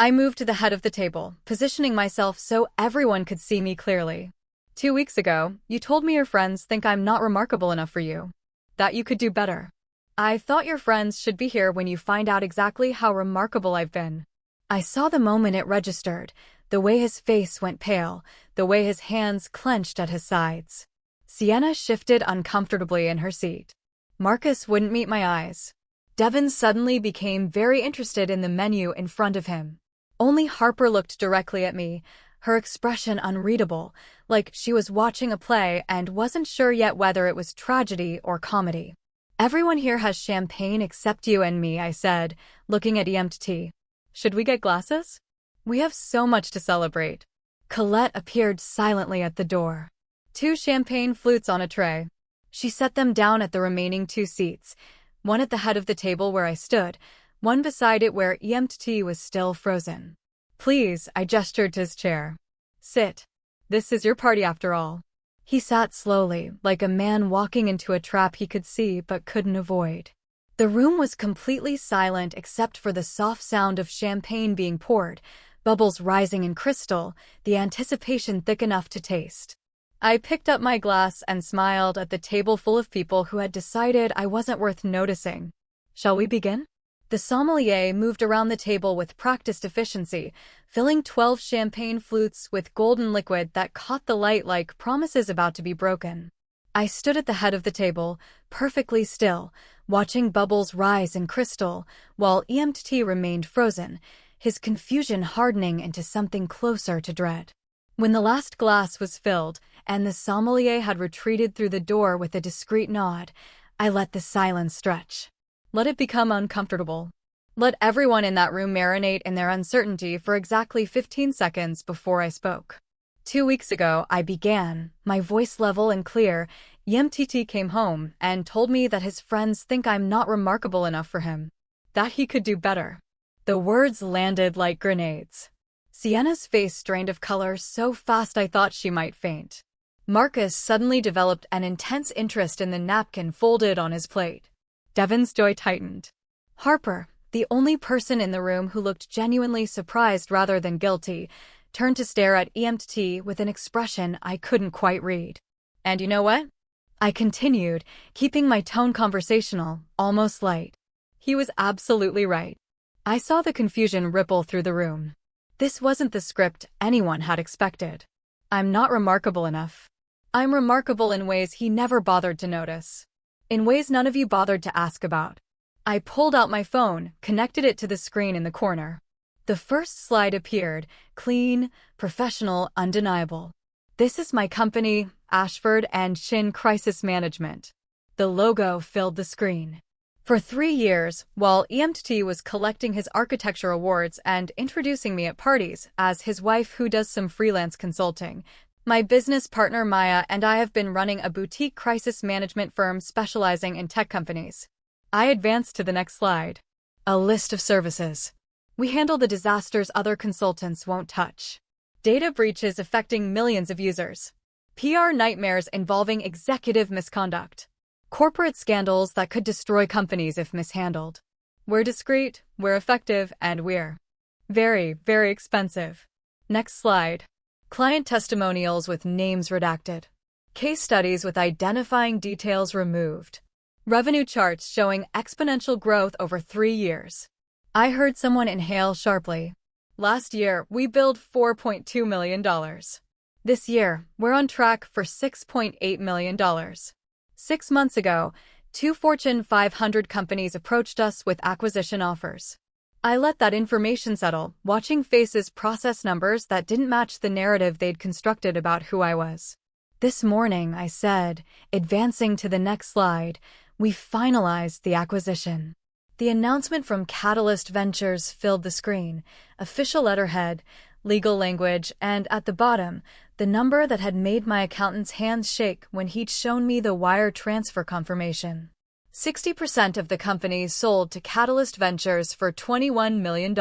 I moved to the head of the table, positioning myself so everyone could see me clearly. 2 weeks ago, you told me your friends think I'm not remarkable enough for you. That you could do better. I thought your friends should be here when you find out exactly how remarkable I've been. I saw the moment it registered, the way his face went pale, the way his hands clenched at his sides. Sienna shifted uncomfortably in her seat. Marcus wouldn't meet my eyes. Devin suddenly became very interested in the menu in front of him. Only Harper looked directly at me, her expression unreadable, like she was watching a play and wasn't sure yet whether it was tragedy or comedy. Everyone here has champagne except you and me, I said, looking at EMT. Should we get glasses? We have so much to celebrate. Colette appeared silently at the door. 2 champagne flutes on a tray. She set them down at the remaining 2 seats, one at the head of the table where I stood, one beside it where EMT was still frozen. Please, I gestured to his chair. Sit. This is your party after all. He sat slowly, like a man walking into a trap he could see but couldn't avoid. The room was completely silent except for the soft sound of champagne being poured, bubbles rising in crystal, the anticipation thick enough to taste. I picked up my glass and smiled at the table full of people who had decided I wasn't worth noticing. Shall we begin? The sommelier moved around the table with practiced efficiency, filling 12 champagne flutes with golden liquid that caught the light like promises about to be broken. I stood at the head of the table, perfectly still, watching bubbles rise in crystal, while EMT remained frozen, his confusion hardening into something closer to dread. When the last glass was filled, and the sommelier had retreated through the door with a discreet nod, I let the silence stretch. Let it become uncomfortable. Let everyone in that room marinate in their uncertainty for exactly 15 seconds before I spoke. 2 weeks ago, I began, my voice level and clear. EMTT came home and told me that his friends think I'm not remarkable enough for him. That he could do better. The words landed like grenades. Sienna's face drained of color so fast I thought she might faint. Marcus suddenly developed an intense interest in the napkin folded on his plate. Devin's jaw tightened. Harper, the only person in the room who looked genuinely surprised rather than guilty, turned to stare at EMT with an expression I couldn't quite read. And you know what? I continued, keeping my tone conversational, almost light. He was absolutely right. I saw the confusion ripple through the room. This wasn't the script anyone had expected. I'm not remarkable enough. I'm remarkable in ways he never bothered to notice. In ways none of you bothered to ask about. I pulled out my phone, connected it to the screen in the corner. The first slide appeared, clean, professional, undeniable. This is my company, Ashford and Shin Crisis Management. The logo filled the screen. For 3 years, while EMT was collecting his architecture awards and introducing me at parties as his wife who does some freelance consulting, my business partner Maya and I have been running a boutique crisis management firm specializing in tech companies. I advanced to the next slide. A list of services. We handle the disasters other consultants won't touch. Data breaches affecting millions of users. PR nightmares involving executive misconduct. Corporate scandals that could destroy companies if mishandled. We're discreet, we're effective, and we're Very, very expensive. Next slide. Client testimonials with names redacted. Case studies with identifying details removed. Revenue charts showing exponential growth over 3 years. I heard someone inhale sharply. Last year, we billed $4.2 million. This year, we're on track for $6.8 million. 6 months ago, 2 Fortune 500 companies approached us with acquisition offers. I let that information settle, watching faces process numbers that didn't match the narrative they'd constructed about who I was. This morning, I said, advancing to the next slide, we finalized the acquisition. The announcement from Catalyst Ventures filled the screen, official letterhead, legal language, and at the bottom, the number that had made my accountant's hands shake when he'd shown me the wire transfer confirmation. 60% of the company sold to Catalyst Ventures for $21 million.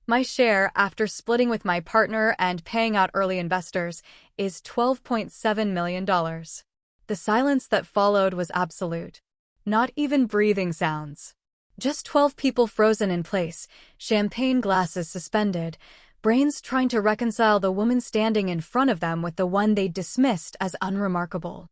My share, after splitting with my partner and paying out early investors, is $12.7 million. The silence that followed was absolute. Not even breathing sounds. Just 12 people frozen in place, champagne glasses suspended, brains trying to reconcile the woman standing in front of them with the one they'd dismissed as unremarkable.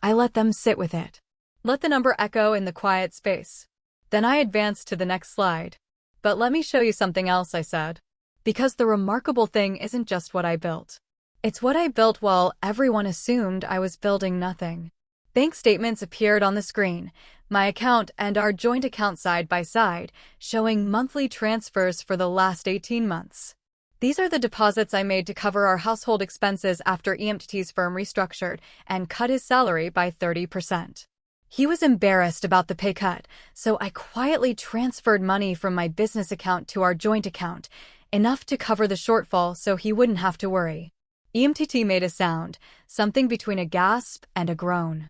I let them sit with it. Let the number echo in the quiet space. Then I advanced to the next slide. But let me show you something else, I said. Because the remarkable thing isn't just what I built. It's what I built while everyone assumed I was building nothing. Bank statements appeared on the screen, my account and our joint account side by side, showing monthly transfers for the last 18 months. These are the deposits I made to cover our household expenses after EMTT's firm restructured and cut his salary by 30%. He was embarrassed about the pay cut, so I quietly transferred money from my business account to our joint account, enough to cover the shortfall so he wouldn't have to worry. EMTT made a sound, something between a gasp and a groan.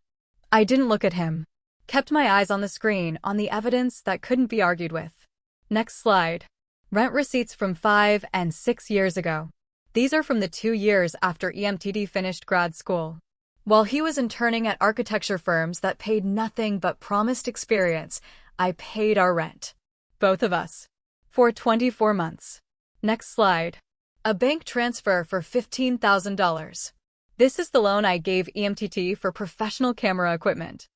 I didn't look at him. Kept my eyes on the screen, on the evidence that couldn't be argued with. Next slide. Rent receipts from 5 and 6 years ago. These are from the 2 years after EMTT finished grad school. While he was interning at architecture firms that paid nothing but promised experience, I paid our rent. Both of us. For 24 months. Next slide. A bank transfer for $15,000. This is the loan I gave EMTT for professional camera equipment.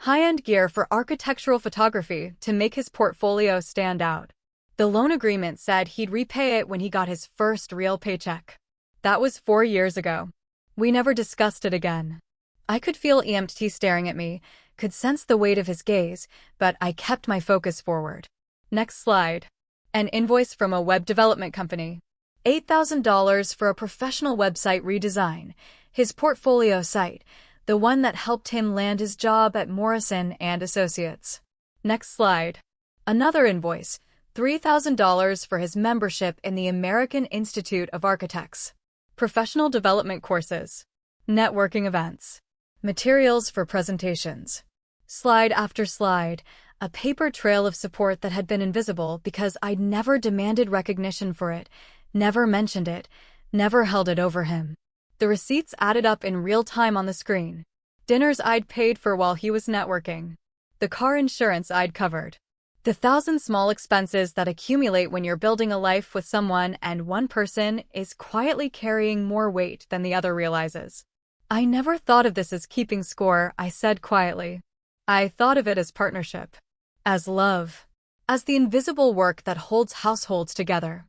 High-end gear for architectural photography to make his portfolio stand out. The loan agreement said he'd repay it when he got his first real paycheck. That was 4 years ago. We never discussed it again. I could feel EMTT staring at me, could sense the weight of his gaze, but I kept my focus forward. Next slide. An invoice from a web development company. $8,000 for a professional website redesign, his portfolio site, the one that helped him land his job at Morrison and Associates. Next slide. Another invoice, $3,000 for his membership in the American Institute of Architects. Professional development courses, networking events, materials for presentations. Slide after slide, a paper trail of support that had been invisible because I'd never demanded recognition for it, never mentioned it, never held it over him. The receipts added up in real time on the screen. Dinners I'd paid for while he was networking. The car insurance I'd covered. The 1,000 small expenses that accumulate when you're building a life with someone and one person is quietly carrying more weight than the other realizes. I never thought of this as keeping score, I said quietly. I thought of it as partnership. As love. As the invisible work that holds households together.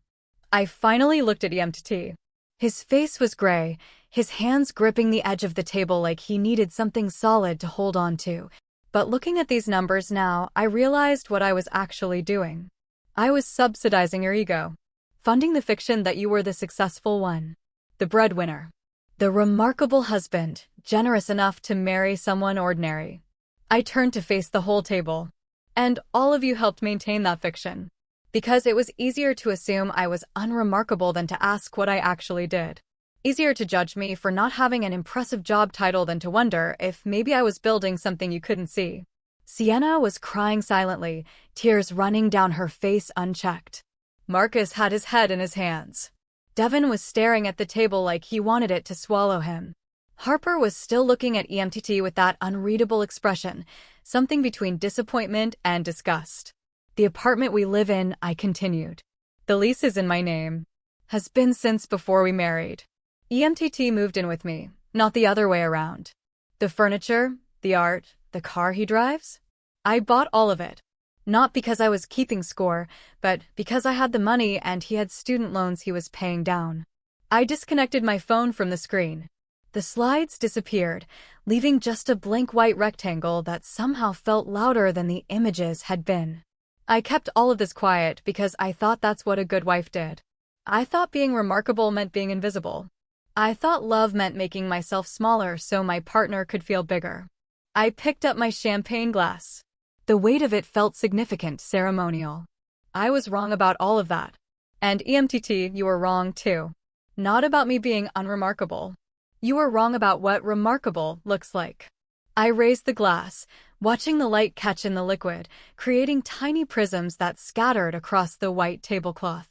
I finally looked at EMTT. His face was gray, his hands gripping the edge of the table like he needed something solid to hold on to. But looking at these numbers now, I realized what I was actually doing. I was subsidizing your ego. Funding the fiction that you were the successful one. The breadwinner. The remarkable husband, generous enough to marry someone ordinary. I turned to face the whole table. And all of you helped maintain that fiction. Because it was easier to assume I was unremarkable than to ask what I actually did. Easier to judge me for not having an impressive job title than to wonder if maybe I was building something you couldn't see. Sienna was crying silently, tears running down her face unchecked. Marcus had his head in his hands. Devin was staring at the table like he wanted it to swallow him. Harper was still looking at EMTT with that unreadable expression, something between disappointment and disgust. The apartment we live in, I continued. The lease is in my name. Has been since before we married. EMTT moved in with me, not the other way around. The furniture, the art, the car he drives? I bought all of it. Not because I was keeping score, but because I had the money and he had student loans he was paying down. I disconnected my phone from the screen. The slides disappeared, leaving just a blank white rectangle that somehow felt louder than the images had been. I kept all of this quiet because I thought that's what a good wife did. I thought being remarkable meant being invisible. I thought love meant making myself smaller so my partner could feel bigger. I picked up my champagne glass. The weight of it felt significant, ceremonial. I was wrong about all of that. And EMTT, you were wrong too. Not about me being unremarkable. You were wrong about what remarkable looks like. I raised the glass, watching the light catch in the liquid, creating tiny prisms that scattered across the white tablecloth.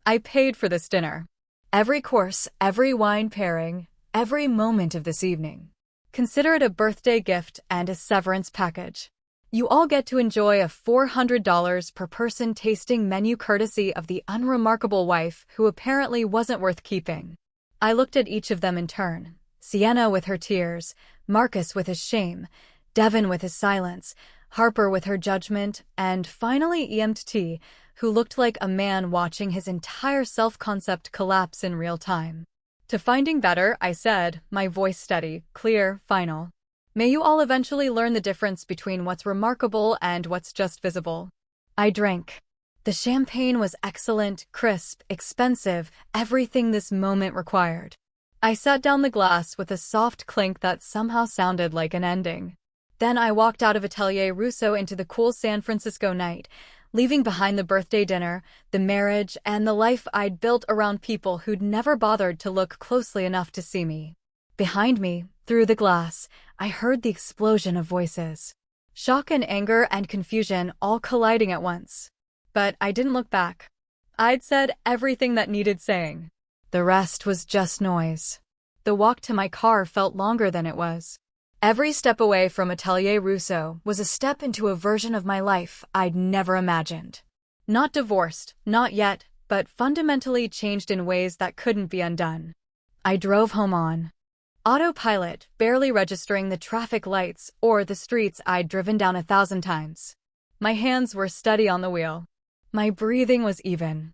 I paid for this dinner. Every course, every wine pairing, every moment of this evening. Consider it a birthday gift and a severance package. You all get to enjoy a $400 per person tasting menu courtesy of the unremarkable wife who apparently wasn't worth keeping. I looked at each of them in turn. Sienna with her tears, Marcus with his shame, Devin with his silence, Harper with her judgment, and finally EMT, who looked like a man watching his entire self-concept collapse in real time. To finding better, I said, my voice steady, clear, final. May you all eventually learn the difference between what's remarkable and what's just visible. I drank. The champagne was excellent, crisp, expensive, everything this moment required. I set down the glass with a soft clink that somehow sounded like an ending. Then I walked out of Atelier Russo into the cool San Francisco night, leaving behind the birthday dinner, the marriage, and the life I'd built around people who'd never bothered to look closely enough to see me. Behind me, through the glass, I heard the explosion of voices. Shock and anger and confusion all colliding at once. But I didn't look back. I'd said everything that needed saying. The rest was just noise. The walk to my car felt longer than it was. Every step away from Atelier Russo was a step into a version of my life I'd never imagined. Not divorced, not yet, but fundamentally changed in ways that couldn't be undone. I drove home on autopilot, barely registering the traffic lights or the streets I'd driven down 1,000 times. My hands were steady on the wheel. My breathing was even.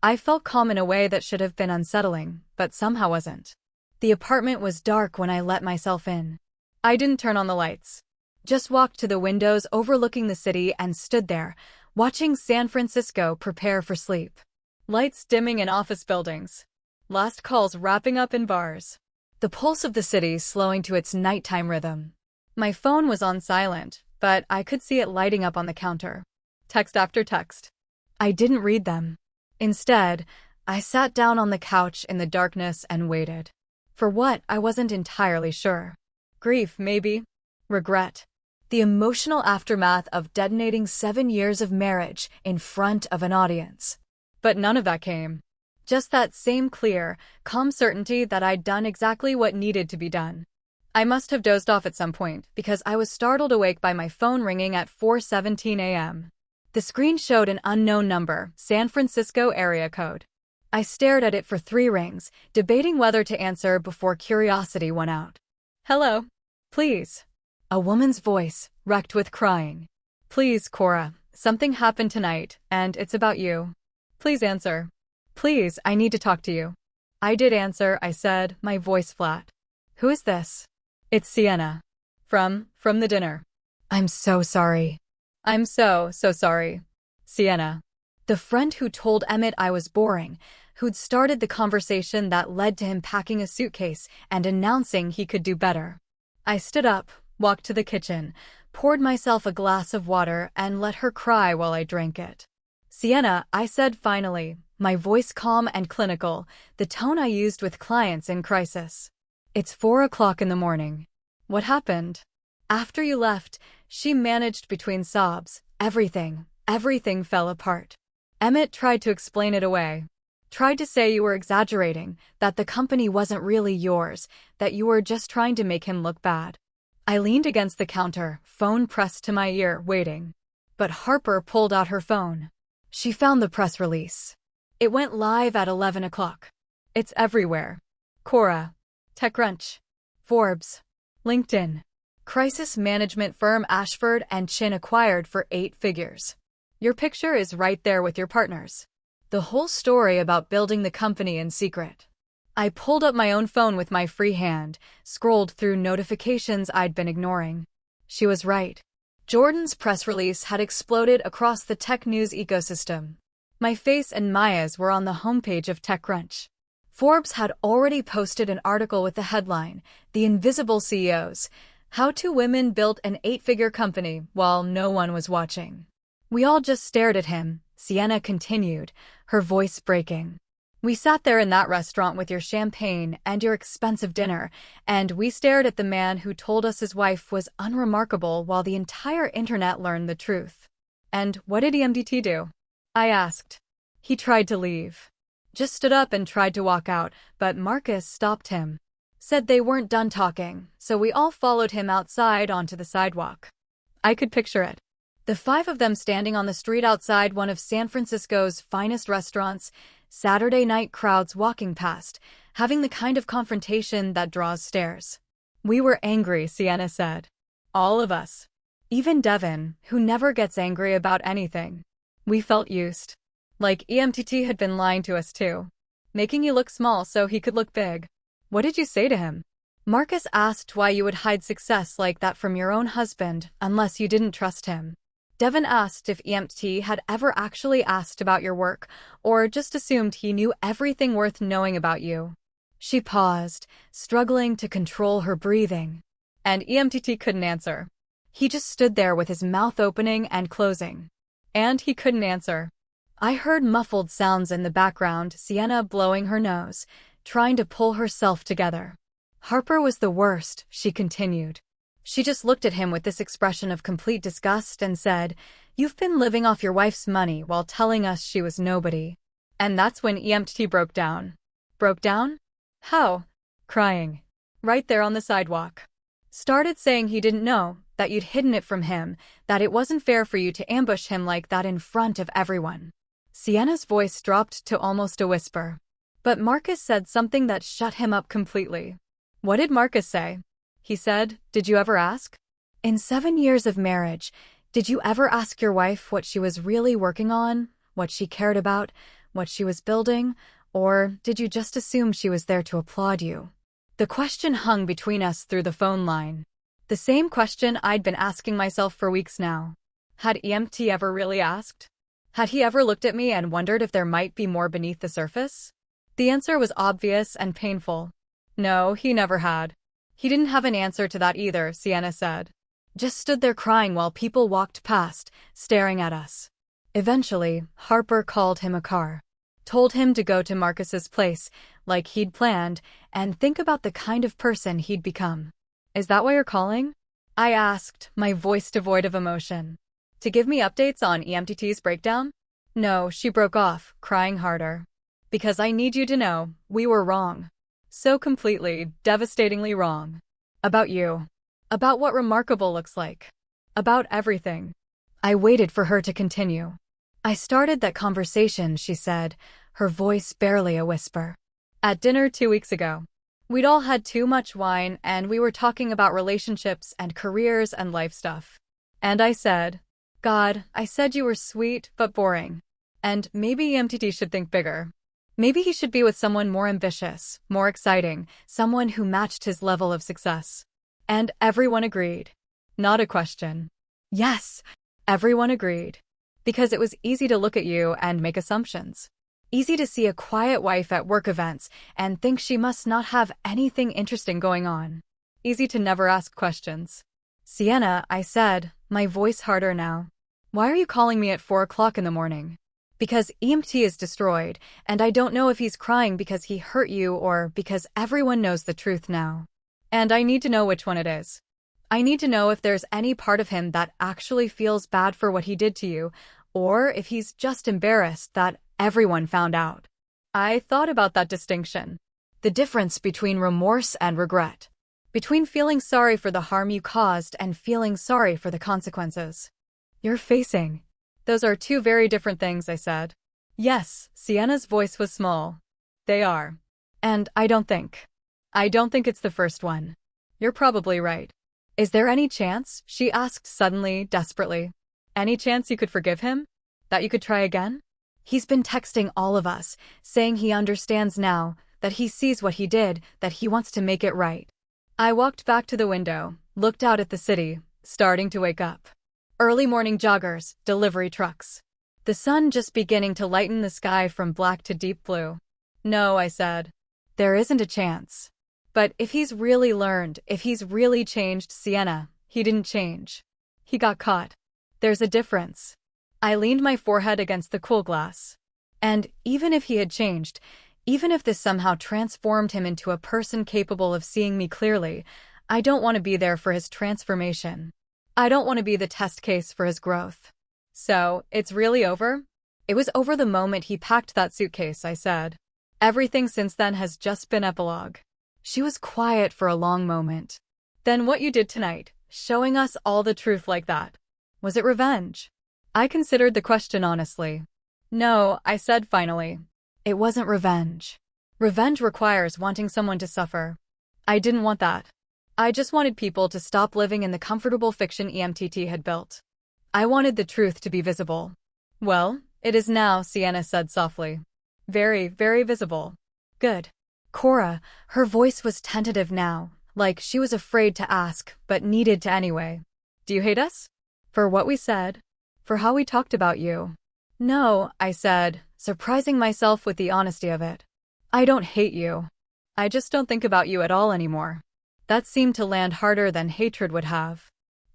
I felt calm in a way that should have been unsettling, but somehow wasn't. The apartment was dark when I let myself in. I didn't turn on the lights. Just walked to the windows overlooking the city and stood there, watching San Francisco prepare for sleep. Lights dimming in office buildings. Last calls wrapping up in bars. The pulse of the city slowing to its nighttime rhythm. My phone was on silent, but I could see it lighting up on the counter. Text after text. I didn't read them. Instead, I sat down on the couch in the darkness and waited. For what, I wasn't entirely sure. Grief, maybe. Regret. The emotional aftermath of detonating 7 years of marriage in front of an audience. But none of that came. Just that same clear, calm certainty that I'd done exactly what needed to be done. I must have dozed off at some point because I was startled awake by my phone ringing at 4:17 a.m. The screen showed an unknown number, San Francisco area code. I stared at it for 3 rings, debating whether to answer before curiosity won out. Hello. Please. A woman's voice, wrecked with crying. Please, Cora, something happened tonight, and it's about you. Please answer. Please, I need to talk to you. I did answer, I said, my voice flat. Who is this? It's Sienna. From the dinner. I'm so sorry. I'm so sorry. Sienna. The friend who told Emmett I was boring, who'd started the conversation that led to him packing a suitcase and announcing he could do better. I stood up, walked to the kitchen, poured myself a glass of water, and let her cry while I drank it. Sienna, I said finally, my voice calm and clinical, the tone I used with clients in crisis. It's 4 o'clock in the morning. What happened? After you left, she managed between sobs. Everything fell apart. Emmett tried to explain it away. Tried to say you were exaggerating, that the company wasn't really yours, that you were just trying to make him look bad. I leaned against the counter, phone pressed to my ear, waiting. But Harper pulled out her phone. She found the press release. It went live at 11 o'clock. It's everywhere. Quora, TechCrunch, Forbes, LinkedIn. Crisis management firm Ashford and Chin acquired for 8 figures. Your picture is right there with your partners. The whole story about building the company in secret. I pulled up my own phone with my free hand, scrolled through notifications I'd been ignoring. She was right. Jordan's press release had exploded across the tech news ecosystem. My face and Maya's were on the homepage of TechCrunch. Forbes had already posted an article with the headline, "The Invisible CEOs: How 2 Women Built an 8-Figure Company While No One Was Watching." We all just stared at him, Sienna continued, her voice breaking. We sat there in that restaurant with your champagne and your expensive dinner, and we stared at the man who told us his wife was unremarkable while the entire internet learned the truth. And what did EMDT do? I asked. He tried to leave. Just stood up and tried to walk out, but Marcus stopped him. Said they weren't done talking, so we all followed him outside onto the sidewalk. I could picture it. The 5 of them standing on the street outside one of San Francisco's finest restaurants, Saturday night crowds walking past, having the kind of confrontation that draws stares. We were angry, Sienna said. All of us. Even Devin, who never gets angry about anything. We felt used. Like EMTT had been lying to us too. Making you look small so he could look big. What did you say to him? Marcus asked why you would hide success like that from your own husband unless you didn't trust him. Devin asked if EMT had ever actually asked about your work, or just assumed he knew everything worth knowing about you. She paused, struggling to control her breathing. And EMTT couldn't answer. He just stood there with his mouth opening and closing. And he couldn't answer. I heard muffled sounds in the background, Sienna blowing her nose, trying to pull herself together. Harper was the worst, she continued. She just looked at him with this expression of complete disgust and said, "You've been living off your wife's money while telling us she was nobody." And that's when EMT broke down. Broke down? How? Crying. Right there on the sidewalk. Started saying he didn't know, that you'd hidden it from him, that it wasn't fair for you to ambush him like that in front of everyone. Sienna's voice dropped to almost a whisper. But Marcus said something that shut him up completely. What did Marcus say? He said, "Did you ever ask? In 7 years of marriage, did you ever ask your wife what she was really working on, what she cared about, what she was building, or did you just assume she was there to applaud you?" The question hung between us through the phone line. The same question I'd been asking myself for weeks now. Had EMT ever really asked? Had he ever looked at me and wondered if there might be more beneath the surface? The answer was obvious and painful. No, he never had. He didn't have an answer to that either, Sienna said. Just stood there crying while people walked past, staring at us. Eventually, Harper called him a car. Told him to go to Marcus's place, like he'd planned, and think about the kind of person he'd become. Is that why you're calling? I asked, my voice devoid of emotion. To give me updates on EMTT's breakdown? No, she broke off, crying harder. Because I need you to know, we were wrong. So completely, devastatingly wrong. About you. About what remarkable looks like. About everything. I waited for her to continue. I started that conversation, she said, her voice barely a whisper. At dinner 2 weeks ago. We'd all had too much wine and we were talking about relationships and careers and life stuff. And I said, "God, I said you were sweet but boring. And maybe EMTT should think bigger. Maybe he should be with someone more ambitious, more exciting, someone who matched his level of success." And everyone agreed. Not a question. Yes, everyone agreed. Because it was easy to look at you and make assumptions. Easy to see a quiet wife at work events and think she must not have anything interesting going on. Easy to never ask questions. "Sienna," I said, my voice harder now. "Why are you calling me at 4 o'clock in the morning?" Because EMT is destroyed, and I don't know if he's crying because he hurt you or because everyone knows the truth now. And I need to know which one it is. I need to know if there's any part of him that actually feels bad for what he did to you, or if he's just embarrassed that everyone found out. I thought about that distinction. The difference between remorse and regret. Between feeling sorry for the harm you caused and feeling sorry for the consequences you're facing. Those are 2 very different things, I said. Yes, Sienna's voice was small. They are. And I don't think it's the first one. You're probably right. Is there any chance? She asked suddenly, desperately. Any chance you could forgive him? That you could try again? He's been texting all of us, saying he understands now, that he sees what he did, that he wants to make it right. I walked back to the window, looked out at the city, starting to wake up. Early morning joggers, delivery trucks. The sun just beginning to lighten the sky from black to deep blue. No, I said. There isn't a chance. But if he's really learned, if he's really changed Sienna, he didn't change. He got caught. There's a difference. I leaned my forehead against the cool glass. And even if he had changed, even if this somehow transformed him into a person capable of seeing me clearly, I don't want to be there for his transformation. I don't want to be the test case for his growth. So, it's really over? It was over the moment he packed that suitcase, I said. Everything since then has just been epilogue. She was quiet for a long moment. Then what you did tonight, showing us all the truth like that. Was it revenge? I considered the question honestly. No, I said finally. It wasn't revenge. Revenge requires wanting someone to suffer. I didn't want that. I just wanted people to stop living in the comfortable fiction EMTT had built. I wanted the truth to be visible. Well, it is now, Sienna said softly. Very, very visible. Good. Cora, her voice was tentative now, like she was afraid to ask, but needed to anyway. Do you hate us? For what we said? For how we talked about you? No, I said, surprising myself with the honesty of it. I don't hate you. I just don't think about you at all anymore. That seemed to land harder than hatred would have.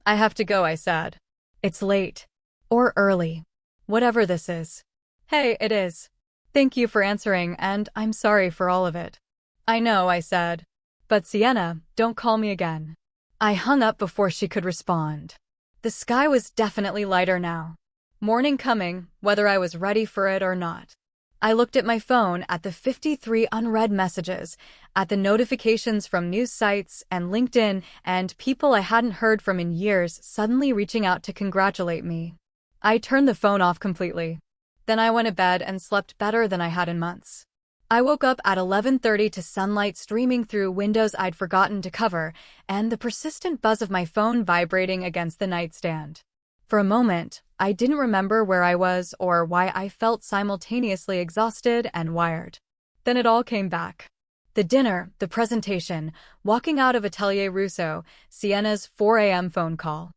I have to go, I said. It's late. Or early. Whatever this is. Hey, it is. Thank you for answering, and I'm sorry for all of it. I know, I said. But Sienna, don't call me again. I hung up before she could respond. The sky was definitely lighter now. Morning coming, whether I was ready for it or not. I looked at my phone, at the 53 unread messages, at the notifications from news sites and LinkedIn, and people I hadn't heard from in years suddenly reaching out to congratulate me. I turned the phone off completely. Then I went to bed and slept better than I had in months. I woke up at 11:30 to sunlight streaming through windows I'd forgotten to cover, and the persistent buzz of my phone vibrating against the nightstand. For a moment, I didn't remember where I was or why I felt simultaneously exhausted and wired. Then it all came back. The dinner, the presentation, walking out of Atelier Rousseau, Sienna's 4 a.m. phone call.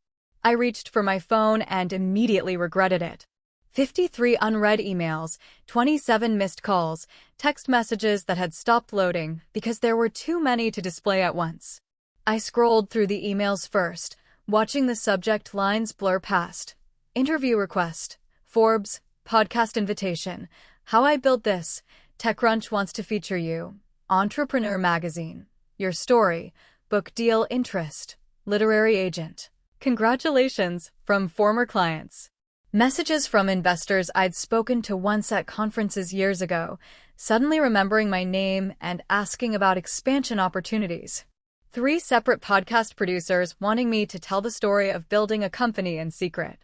I reached for my phone and immediately regretted it. 53 unread emails, 27 missed calls, text messages that had stopped loading because there were too many to display at once. I scrolled through the emails first, watching the subject lines blur past. Interview request, Forbes, podcast invitation, how I built this, TechCrunch wants to feature you, Entrepreneur Magazine, your story, book deal interest, literary agent. Congratulations, from former clients. Messages from investors I'd spoken to once at conferences years ago, suddenly remembering my name and asking about expansion opportunities. 3 separate podcast producers wanting me to tell the story of building a company in secret.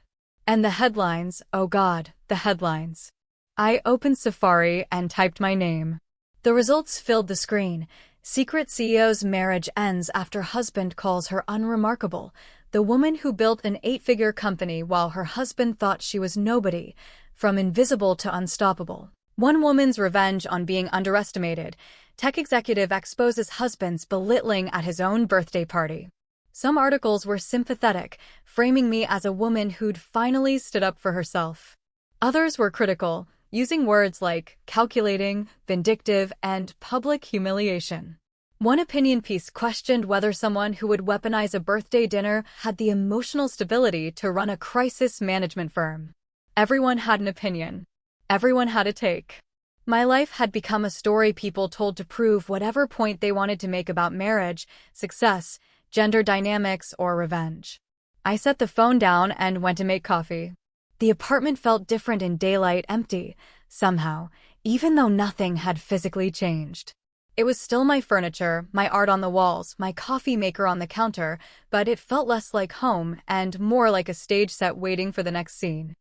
And the headlines, oh God, the headlines. I opened Safari and typed my name. The results filled the screen. Secret CEO's marriage ends after husband calls her unremarkable. The woman who built an 8-figure company while her husband thought she was nobody, from invisible to unstoppable. One woman's revenge on being underestimated. Tech executive exposes husband's belittling at his own birthday party. Some articles were sympathetic, framing me as a woman who'd finally stood up for herself. Others were critical, using words like calculating, vindictive, and public humiliation. One opinion piece questioned whether someone who would weaponize a birthday dinner had the emotional stability to run a crisis management firm. Everyone had an opinion. Everyone had a take. My life had become a story people told to prove whatever point they wanted to make about marriage, success, gender dynamics, or revenge. I set the phone down and went to make coffee. The apartment felt different in daylight, empty, somehow, even though nothing had physically changed. It was still my furniture, my art on the walls, my coffee maker on the counter, but it felt less like home and more like a stage set waiting for the next scene.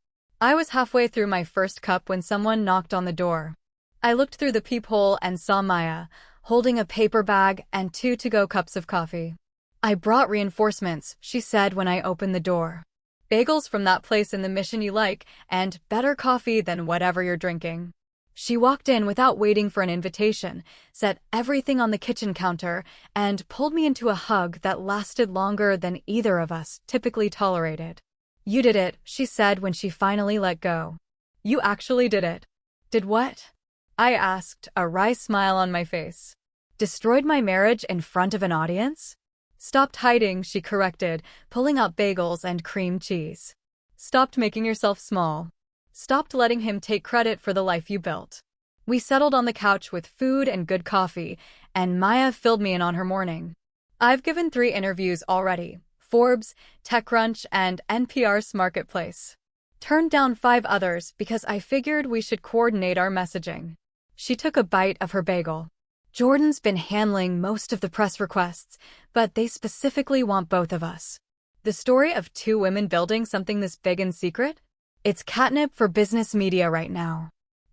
I was halfway through my first cup when someone knocked on the door. I looked through the peephole and saw Maya, holding a paper bag and 2 to-go cups of coffee. "I brought reinforcements," she said when I opened the door. "Bagels from that place in the Mission you like, and better coffee than whatever you're drinking." She walked in without waiting for an invitation, set everything on the kitchen counter, and pulled me into a hug that lasted longer than either of us typically tolerated. "You did it," she said when she finally let go. "You actually did it." "Did what?" I asked, a wry smile on my face. "Destroyed my marriage in front of an audience?" "Stopped hiding," she corrected, pulling out bagels and cream cheese. "Stopped making yourself small. Stopped letting him take credit for the life you built." We settled on the couch with food and good coffee, and Maya filled me in on her morning. "I've given 3 interviews already: Forbes, TechCrunch, and NPR's Marketplace. Turned down 5 others because I figured we should coordinate our messaging." She took a bite of her bagel. "Jordan's been handling most of the press requests, but they specifically want both of us." "The story of 2 women building something this big in secret? It's catnip for business media right now."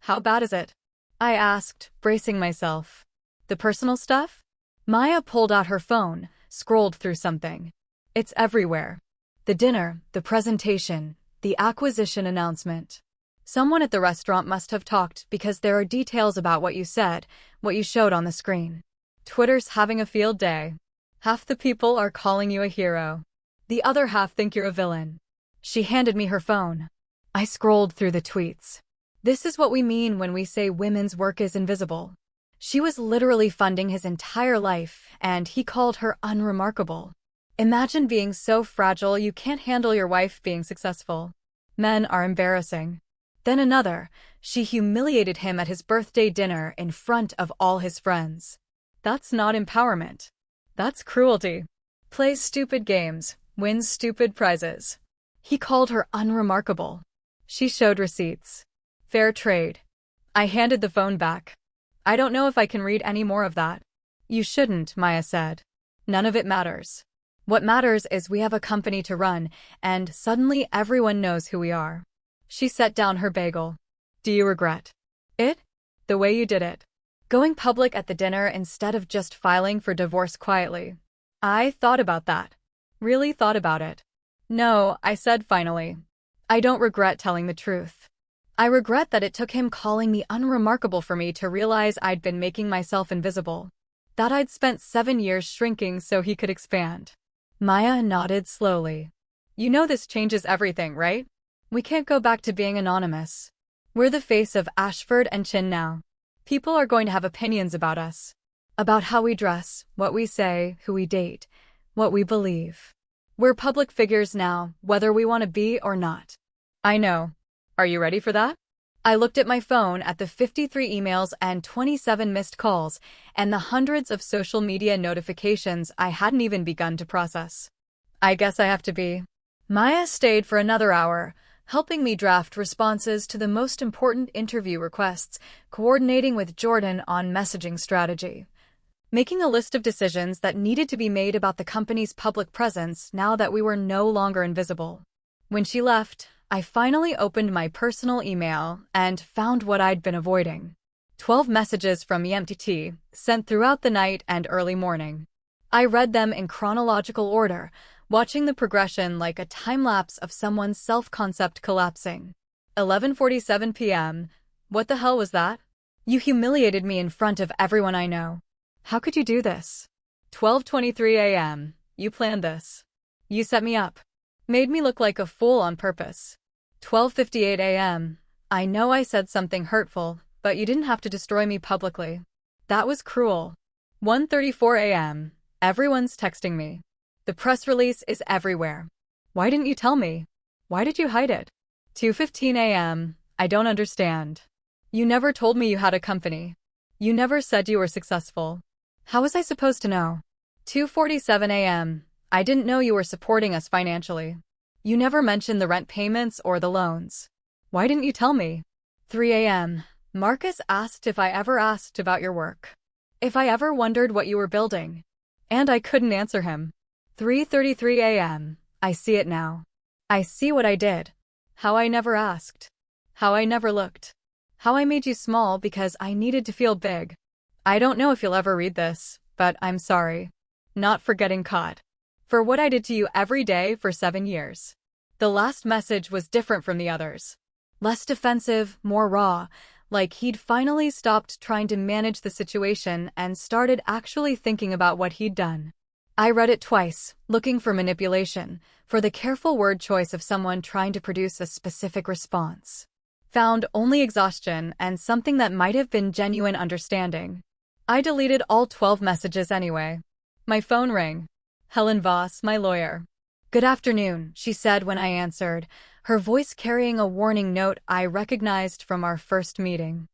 "How bad is it?" I asked, bracing myself. "The personal stuff?" Maya pulled out her phone, scrolled through something. "It's everywhere. The dinner, the presentation, the acquisition announcement. Someone at the restaurant must have talked because there are details about what you said, what you showed on the screen. Twitter's having a field day. Half the people are calling you a hero. The other half think you're a villain." She handed me her phone. I scrolled through the tweets. This is what we mean when we say women's work is invisible. She was literally funding his entire life, and he called her unremarkable. Imagine being so fragile you can't handle your wife being successful. Men are embarrassing. Then another, she humiliated him at his birthday dinner in front of all his friends. That's not empowerment. That's cruelty. Plays stupid games, wins stupid prizes. He called her unremarkable. She showed receipts. Fair trade. I handed the phone back. "I don't know if I can read any more of that." "You shouldn't," Maya said. "None of it matters. What matters is we have a company to run, and suddenly everyone knows who we are." She set down her bagel. "Do you regret it? The way you did it? Going public at the dinner instead of just filing for divorce quietly?" I thought about that. Really thought about it. "No," I said finally. "I don't regret telling the truth. I regret that it took him calling me unremarkable for me to realize I'd been making myself invisible. That I'd spent 7 years shrinking so he could expand." Maya nodded slowly. "You know this changes everything, right? We can't go back to being anonymous. We're the face of Ashford and Chin now. People are going to have opinions about us. About how we dress, what we say, who we date, what we believe. We're public figures now, whether we want to be or not." "I know. Are you ready for that?" I looked at my phone at the 53 emails and 27 missed calls, and the hundreds of social media notifications I hadn't even begun to process. "I guess I have to be." Maya stayed for another hour, helping me draft responses to the most important interview requests, coordinating with Jordan on messaging strategy, making a list of decisions that needed to be made about the company's public presence now that we were no longer invisible. When she left, I finally opened my personal email and found what I'd been avoiding. 12 messages from EMTT, sent throughout the night and early morning. I read them in chronological order, watching the progression like a time-lapse of someone's self-concept collapsing. 11:47 p.m. What the hell was that? You humiliated me in front of everyone I know. How could you do this? 12:23 a.m. You planned this. You set me up. Made me look like a fool on purpose. 12:58 a.m. I know I said something hurtful, but you didn't have to destroy me publicly. That was cruel. 1:34 a.m. Everyone's texting me. The press release is everywhere. Why didn't you tell me? Why did you hide it? 2:15 a.m. I don't understand. You never told me you had a company. You never said you were successful. How was I supposed to know? 2:47 a.m. I didn't know you were supporting us financially. You never mentioned the rent payments or the loans. Why didn't you tell me? 3 a.m. Marcus asked if I ever asked about your work. If I ever wondered what you were building. And I couldn't answer him. 3:33 a.m. I see it now. I see what I did. How I never asked. How I never looked. How I made you small because I needed to feel big. I don't know if you'll ever read this, but I'm sorry. Not for getting caught. For what I did to you every day for 7 years. The last message was different from the others. Less defensive, more raw, like he'd finally stopped trying to manage the situation and started actually thinking about what he'd done. I read it twice, looking for manipulation, for the careful word choice of someone trying to produce a specific response. Found only exhaustion and something that might have been genuine understanding. I deleted all 12 messages anyway. My phone rang. Helen Voss, my lawyer. "Good afternoon," she said when I answered, her voice carrying a warning note I recognized from our first meeting.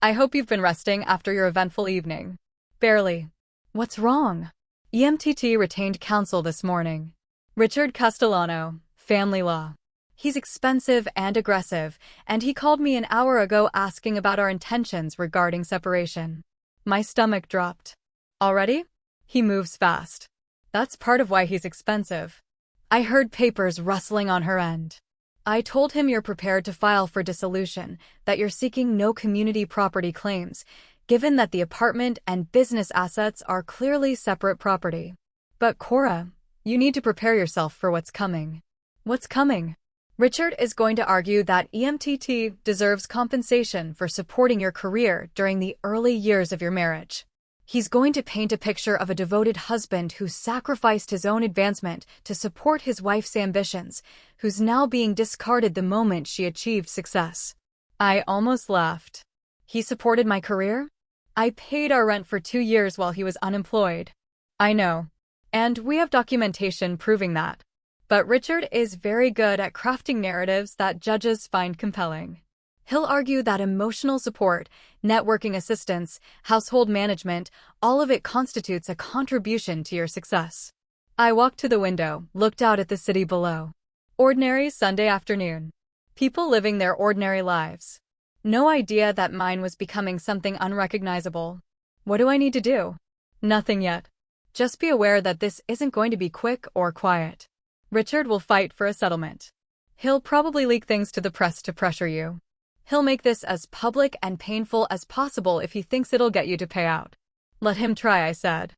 "I hope you've been resting after your eventful evening." "Barely." "What's wrong?" "EMTT retained counsel this morning. Richard Castellano, family law. He's expensive and aggressive, and he called me an hour ago asking about our intentions regarding separation." My stomach dropped. "Already?" "He moves fast. That's part of why he's expensive." I heard papers rustling on her end. "I told him you're prepared to file for dissolution, that you're seeking no community property claims, given that the apartment and business assets are clearly separate property. But Cora, you need to prepare yourself for what's coming." "What's coming?" "Richard is going to argue that EMTT deserves compensation for supporting your career during the early years of your marriage. He's going to paint a picture of a devoted husband who sacrificed his own advancement to support his wife's ambitions, who's now being discarded the moment she achieved success." I almost laughed. "He supported my career? I paid our rent for 2 years while he was unemployed." "I know. And we have documentation proving that. But Richard is very good at crafting narratives that judges find compelling. He'll argue that emotional support, networking assistance, household management, all of it constitutes a contribution to your success." I walked to the window, looked out at the city below. Ordinary Sunday afternoon. People living their ordinary lives. No idea that mine was becoming something unrecognizable. What do I need to do? Nothing yet. Just be aware that this isn't going to be quick or quiet. Richard will fight for a settlement. He'll probably leak things to the press to pressure you. He'll make this as public and painful as possible if he thinks it'll get you to pay out. Let him try, I said.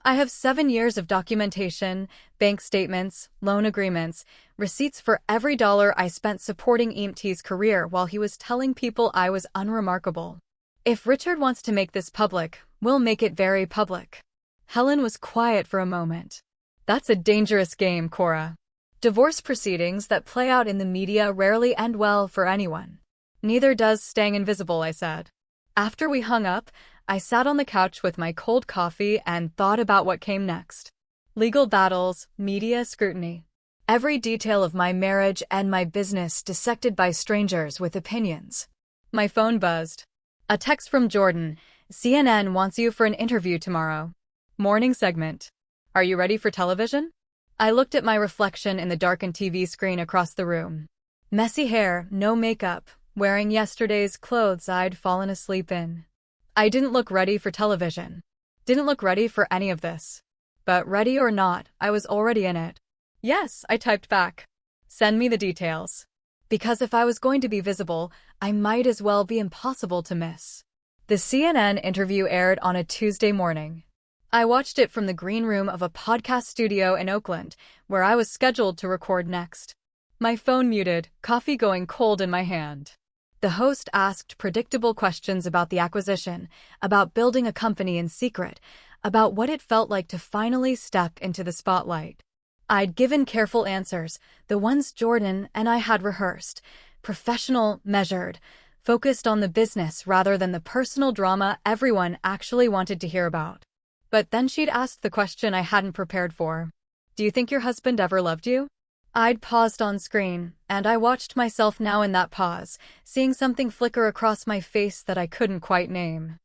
I have 7 years of documentation, bank statements, loan agreements, receipts for every dollar I spent supporting EMT's career while he was telling people I was unremarkable. If Richard wants to make this public, we'll make it very public. Helen was quiet for a moment. That's a dangerous game, Cora. Divorce proceedings that play out in the media rarely end well for anyone. Neither does staying invisible, I said. After we hung up, I sat on the couch with my cold coffee and thought about what came next. Legal battles, media scrutiny. Every detail of my marriage and my business dissected by strangers with opinions. My phone buzzed. A text from Jordan. CNN wants you for an interview tomorrow. Morning segment. Are you ready for television? I looked at my reflection in the darkened TV screen across the room. Messy hair, no makeup, wearing yesterday's clothes I'd fallen asleep in. I didn't look ready for television. Didn't look ready for any of this. But ready or not, I was already in it. Yes, I typed back. Send me the details. Because if I was going to be visible, I might as well be impossible to miss. The CNN interview aired on a Tuesday morning. I watched it from the green room of a podcast studio in Oakland, where I was scheduled to record next. My phone muted, coffee going cold in my hand. The host asked predictable questions about the acquisition, about building a company in secret, about what it felt like to finally step into the spotlight. I'd given careful answers, the ones Jordan and I had rehearsed, professional, measured, focused on the business rather than the personal drama everyone actually wanted to hear about. But then she'd asked the question I hadn't prepared for. Do you think your husband ever loved you? I'd paused on screen, and I watched myself now in that pause, seeing something flicker across my face that I couldn't quite name.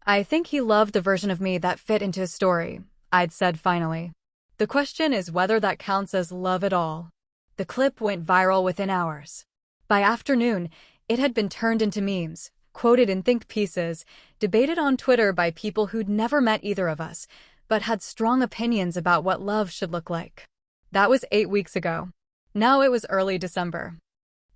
I think he loved the version of me that fit into his story, I'd said finally. The question is whether that counts as love at all. The clip went viral within hours. By afternoon, it had been turned into memes, quoted in think pieces, debated on Twitter by people who'd never met either of us, but had strong opinions about what love should look like. That was 8 weeks ago. Now it was early December.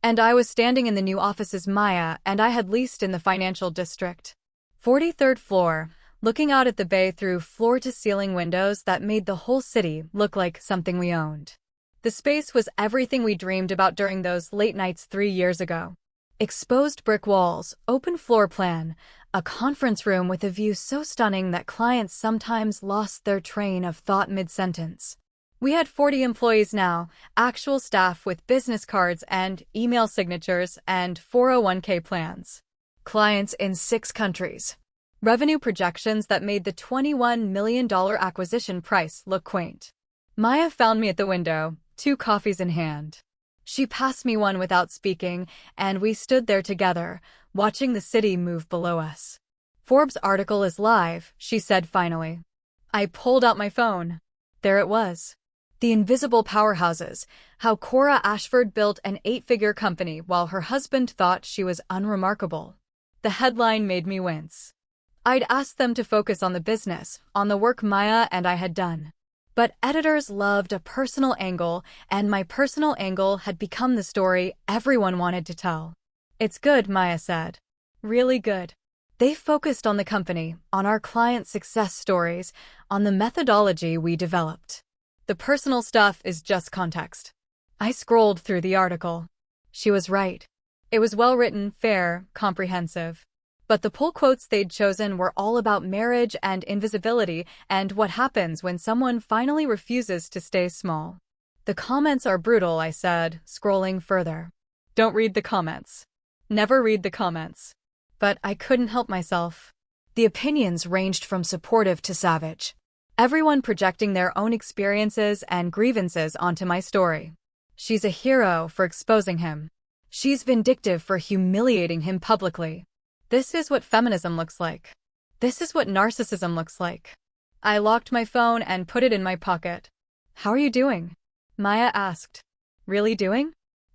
And I was standing in the new offices Maya and I had leased in the financial district. 43rd floor, looking out at the bay through floor-to-ceiling windows that made the whole city look like something we owned. The space was everything we dreamed about during those late nights 3 years ago. Exposed brick walls, open floor plan, a conference room with a view so stunning that clients sometimes lost their train of thought mid-sentence. We had 40 employees now, actual staff with business cards and email signatures and 401k plans. Clients in 6 countries. Revenue projections that made the $21 million acquisition price look quaint. Maya found me at the window, 2 coffees in hand. She passed me one without speaking, and we stood there together, watching the city move below us. Forbes' article is live, she said finally. I pulled out my phone. There it was. The invisible powerhouses, how Cora Ashford built an 8-figure company while her husband thought she was unremarkable. The headline made me wince. I'd asked them to focus on the business, on the work Maya and I had done. But editors loved a personal angle, and my personal angle had become the story everyone wanted to tell. It's good, Maya said. Really good. They focused on the company, on our client success stories, on the methodology we developed. The personal stuff is just context. I scrolled through the article. She was right. It was well written, fair, comprehensive. But the pull quotes they'd chosen were all about marriage and invisibility and what happens when someone finally refuses to stay small. The comments are brutal, I said, scrolling further. Don't read the comments. Never read the comments. But I couldn't help myself. The opinions ranged from supportive to savage. Everyone projecting their own experiences and grievances onto my story. She's a hero for exposing him. She's vindictive for humiliating him publicly. This is what feminism looks like. This is what narcissism looks like. I locked my phone and put it in my pocket. How are you doing? Maya asked. Really doing?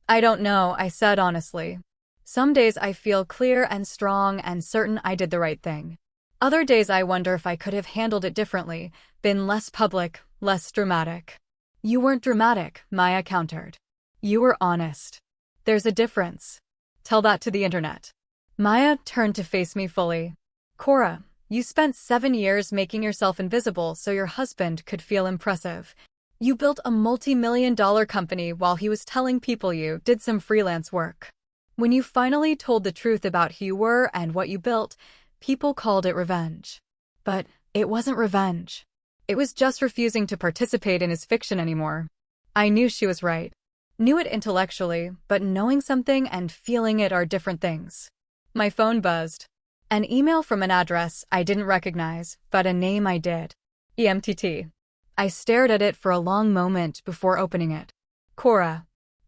I don't know, I said honestly. Some days I feel clear and strong and certain I did the right thing. Other days I wonder if I could have handled it differently, been less public, less dramatic. You weren't dramatic, Maya countered. You were honest. There's a difference. Tell that to the internet. Maya turned to face me fully. Cora, you spent 7 years making yourself invisible so your husband could feel impressive. You built a multi-million-dollar company while he was telling people you did some freelance work. When you finally told the truth about who you were and what you built, people called it revenge. But it wasn't revenge. It was just refusing to participate in his fiction anymore. I knew she was right. Knew it intellectually, but knowing something and feeling it are different things. My phone buzzed. An email from an address I didn't recognize, but a name I did. EMTT. I stared at it for a long moment before opening it. Cora.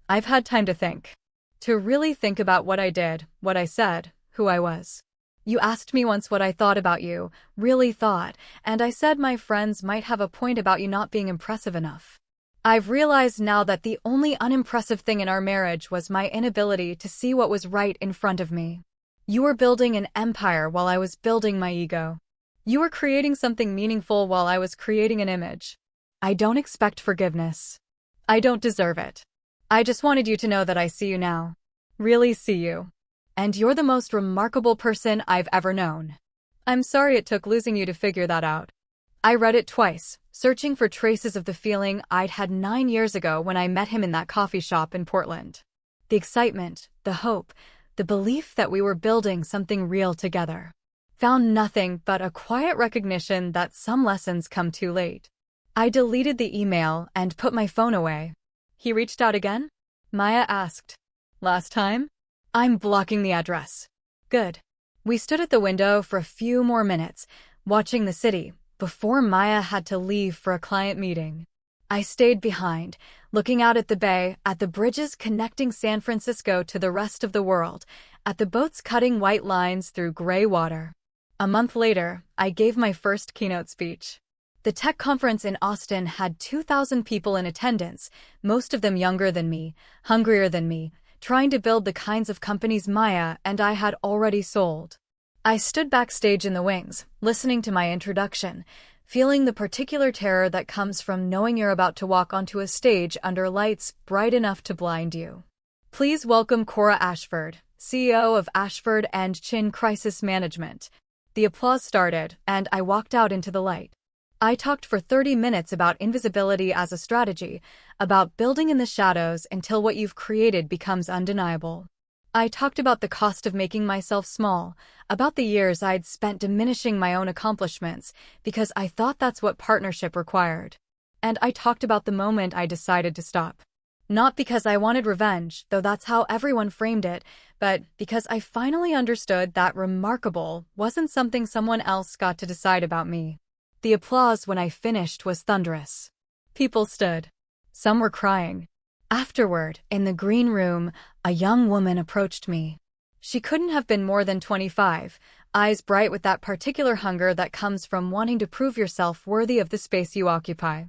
I've had time to think. To really think about what I did, what I said, who I was. You asked me once what I thought about you, really thought, and I said my friends might have a point about you not being impressive enough. I've realized now that the only unimpressive thing in our marriage was my inability to see what was right in front of me. You were building an empire while I was building my ego. You were creating something meaningful while I was creating an image. I don't expect forgiveness. I don't deserve it. I just wanted you to know that I see you now. Really see you. And you're the most remarkable person I've ever known. I'm sorry it took losing you to figure that out. I read it twice, searching for traces of the feeling I'd had 9 years ago when I met him in that coffee shop in Portland. The excitement, the hope, the belief that we were building something real together. Found nothing but a quiet recognition that some lessons come too late. I deleted the email and put my phone away. He reached out again? Maya asked. Last time? I'm blocking the address. Good. We stood at the window for a few more minutes, watching the city, before Maya had to leave for a client meeting. I stayed behind, looking out at the bay, at the bridges connecting San Francisco to the rest of the world, at the boats cutting white lines through gray water. A month later, I gave my first keynote speech. The tech conference in Austin had 2,000 people in attendance, most of them younger than me, hungrier than me, trying to build the kinds of companies Maya and I had already sold. I stood backstage in the wings, listening to my introduction, feeling the particular terror that comes from knowing you're about to walk onto a stage under lights bright enough to blind you. Please welcome Cora Ashford, CEO of Ashford and Chin Crisis Management. The applause started, and I walked out into the light. I talked for 30 minutes about invisibility as a strategy, about building in the shadows until what you've created becomes undeniable. I talked about the cost of making myself small, about the years I'd spent diminishing my own accomplishments because I thought that's what partnership required. And I talked about the moment I decided to stop. Not because I wanted revenge, though that's how everyone framed it, but because I finally understood that remarkable wasn't something someone else got to decide about me. The applause when I finished was thunderous. People stood. Some were crying. Afterward, in the green room, a young woman approached me. She couldn't have been more than 25, eyes bright with that particular hunger that comes from wanting to prove yourself worthy of the space you occupy.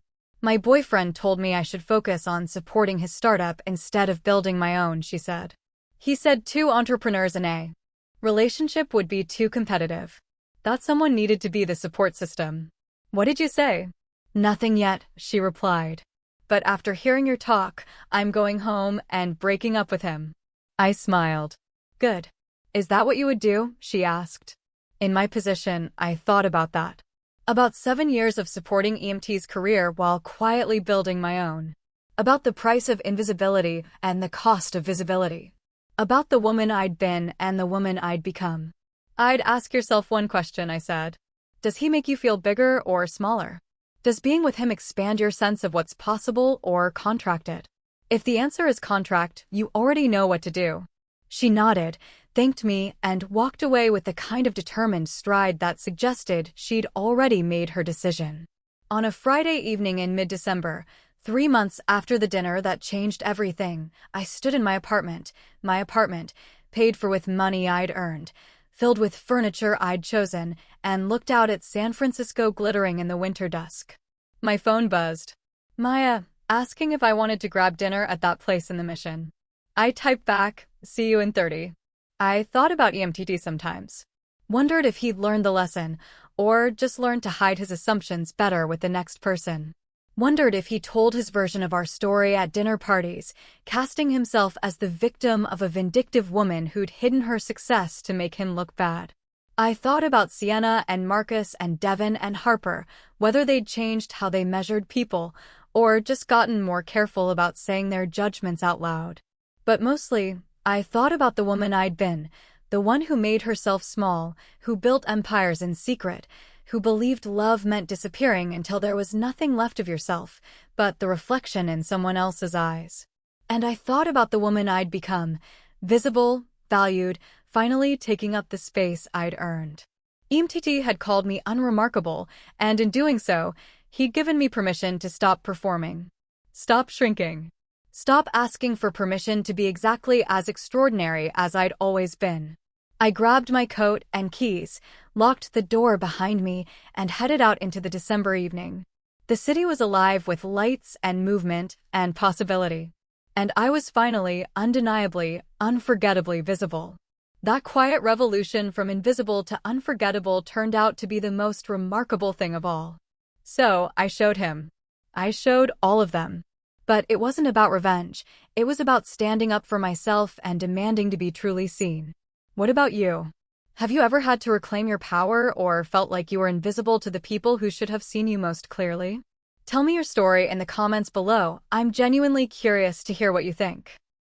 My boyfriend told me I should focus on supporting his startup instead of building my own, she said. He said 2 entrepreneurs in a relationship would be too competitive. That someone needed to be the support system. What did you say? Nothing yet, she replied. But after hearing your talk, I'm going home and breaking up with him. I smiled. Good. Is that what you would do? She asked. In my position, I thought about that. About 7 years of supporting EMT's career while quietly building my own. About the price of invisibility and the cost of visibility. About the woman I'd been and the woman I'd become. I'd ask yourself one question, I said. Does he make you feel bigger or smaller? Does being with him expand your sense of what's possible or contract it? If the answer is contract, you already know what to do. She nodded, thanked me, and walked away with the kind of determined stride that suggested she'd already made her decision. On a Friday evening in mid-December, 3 months after the dinner that changed everything, I stood in my apartment, paid for with money I'd earned, filled with furniture I'd chosen, and looked out at San Francisco glittering in the winter dusk. My phone buzzed. Maya, asking if I wanted to grab dinner at that place in the Mission. I typed back, see you in 30. I thought about EMTT sometimes. Wondered if he'd learned the lesson, or just learned to hide his assumptions better with the next person. Wondered if he told his version of our story at dinner parties, casting himself as the victim of a vindictive woman who'd hidden her success to make him look bad. I thought about Sienna and Marcus and Devin and Harper, whether they'd changed how they measured people, or just gotten more careful about saying their judgments out loud. But mostly, I thought about the woman I'd been, the one who made herself small, who built empires in secret, who believed love meant disappearing until there was nothing left of yourself but the reflection in someone else's eyes. And I thought about the woman I'd become, visible, valued, finally taking up the space I'd earned. EMTT had called me unremarkable, and in doing so, he'd given me permission to stop performing. Stop shrinking. Stop asking for permission to be exactly as extraordinary as I'd always been. I grabbed my coat and keys, locked the door behind me, and headed out into the December evening. The city was alive with lights and movement and possibility. And I was finally, undeniably, unforgettably visible. That quiet revolution from invisible to unforgettable turned out to be the most remarkable thing of all. So, I showed him. I showed all of them. But it wasn't about revenge. It was about standing up for myself and demanding to be truly seen. What about you? Have you ever had to reclaim your power or felt like you were invisible to the people who should have seen you most clearly? Tell me your story in the comments below. I'm genuinely curious to hear what you think.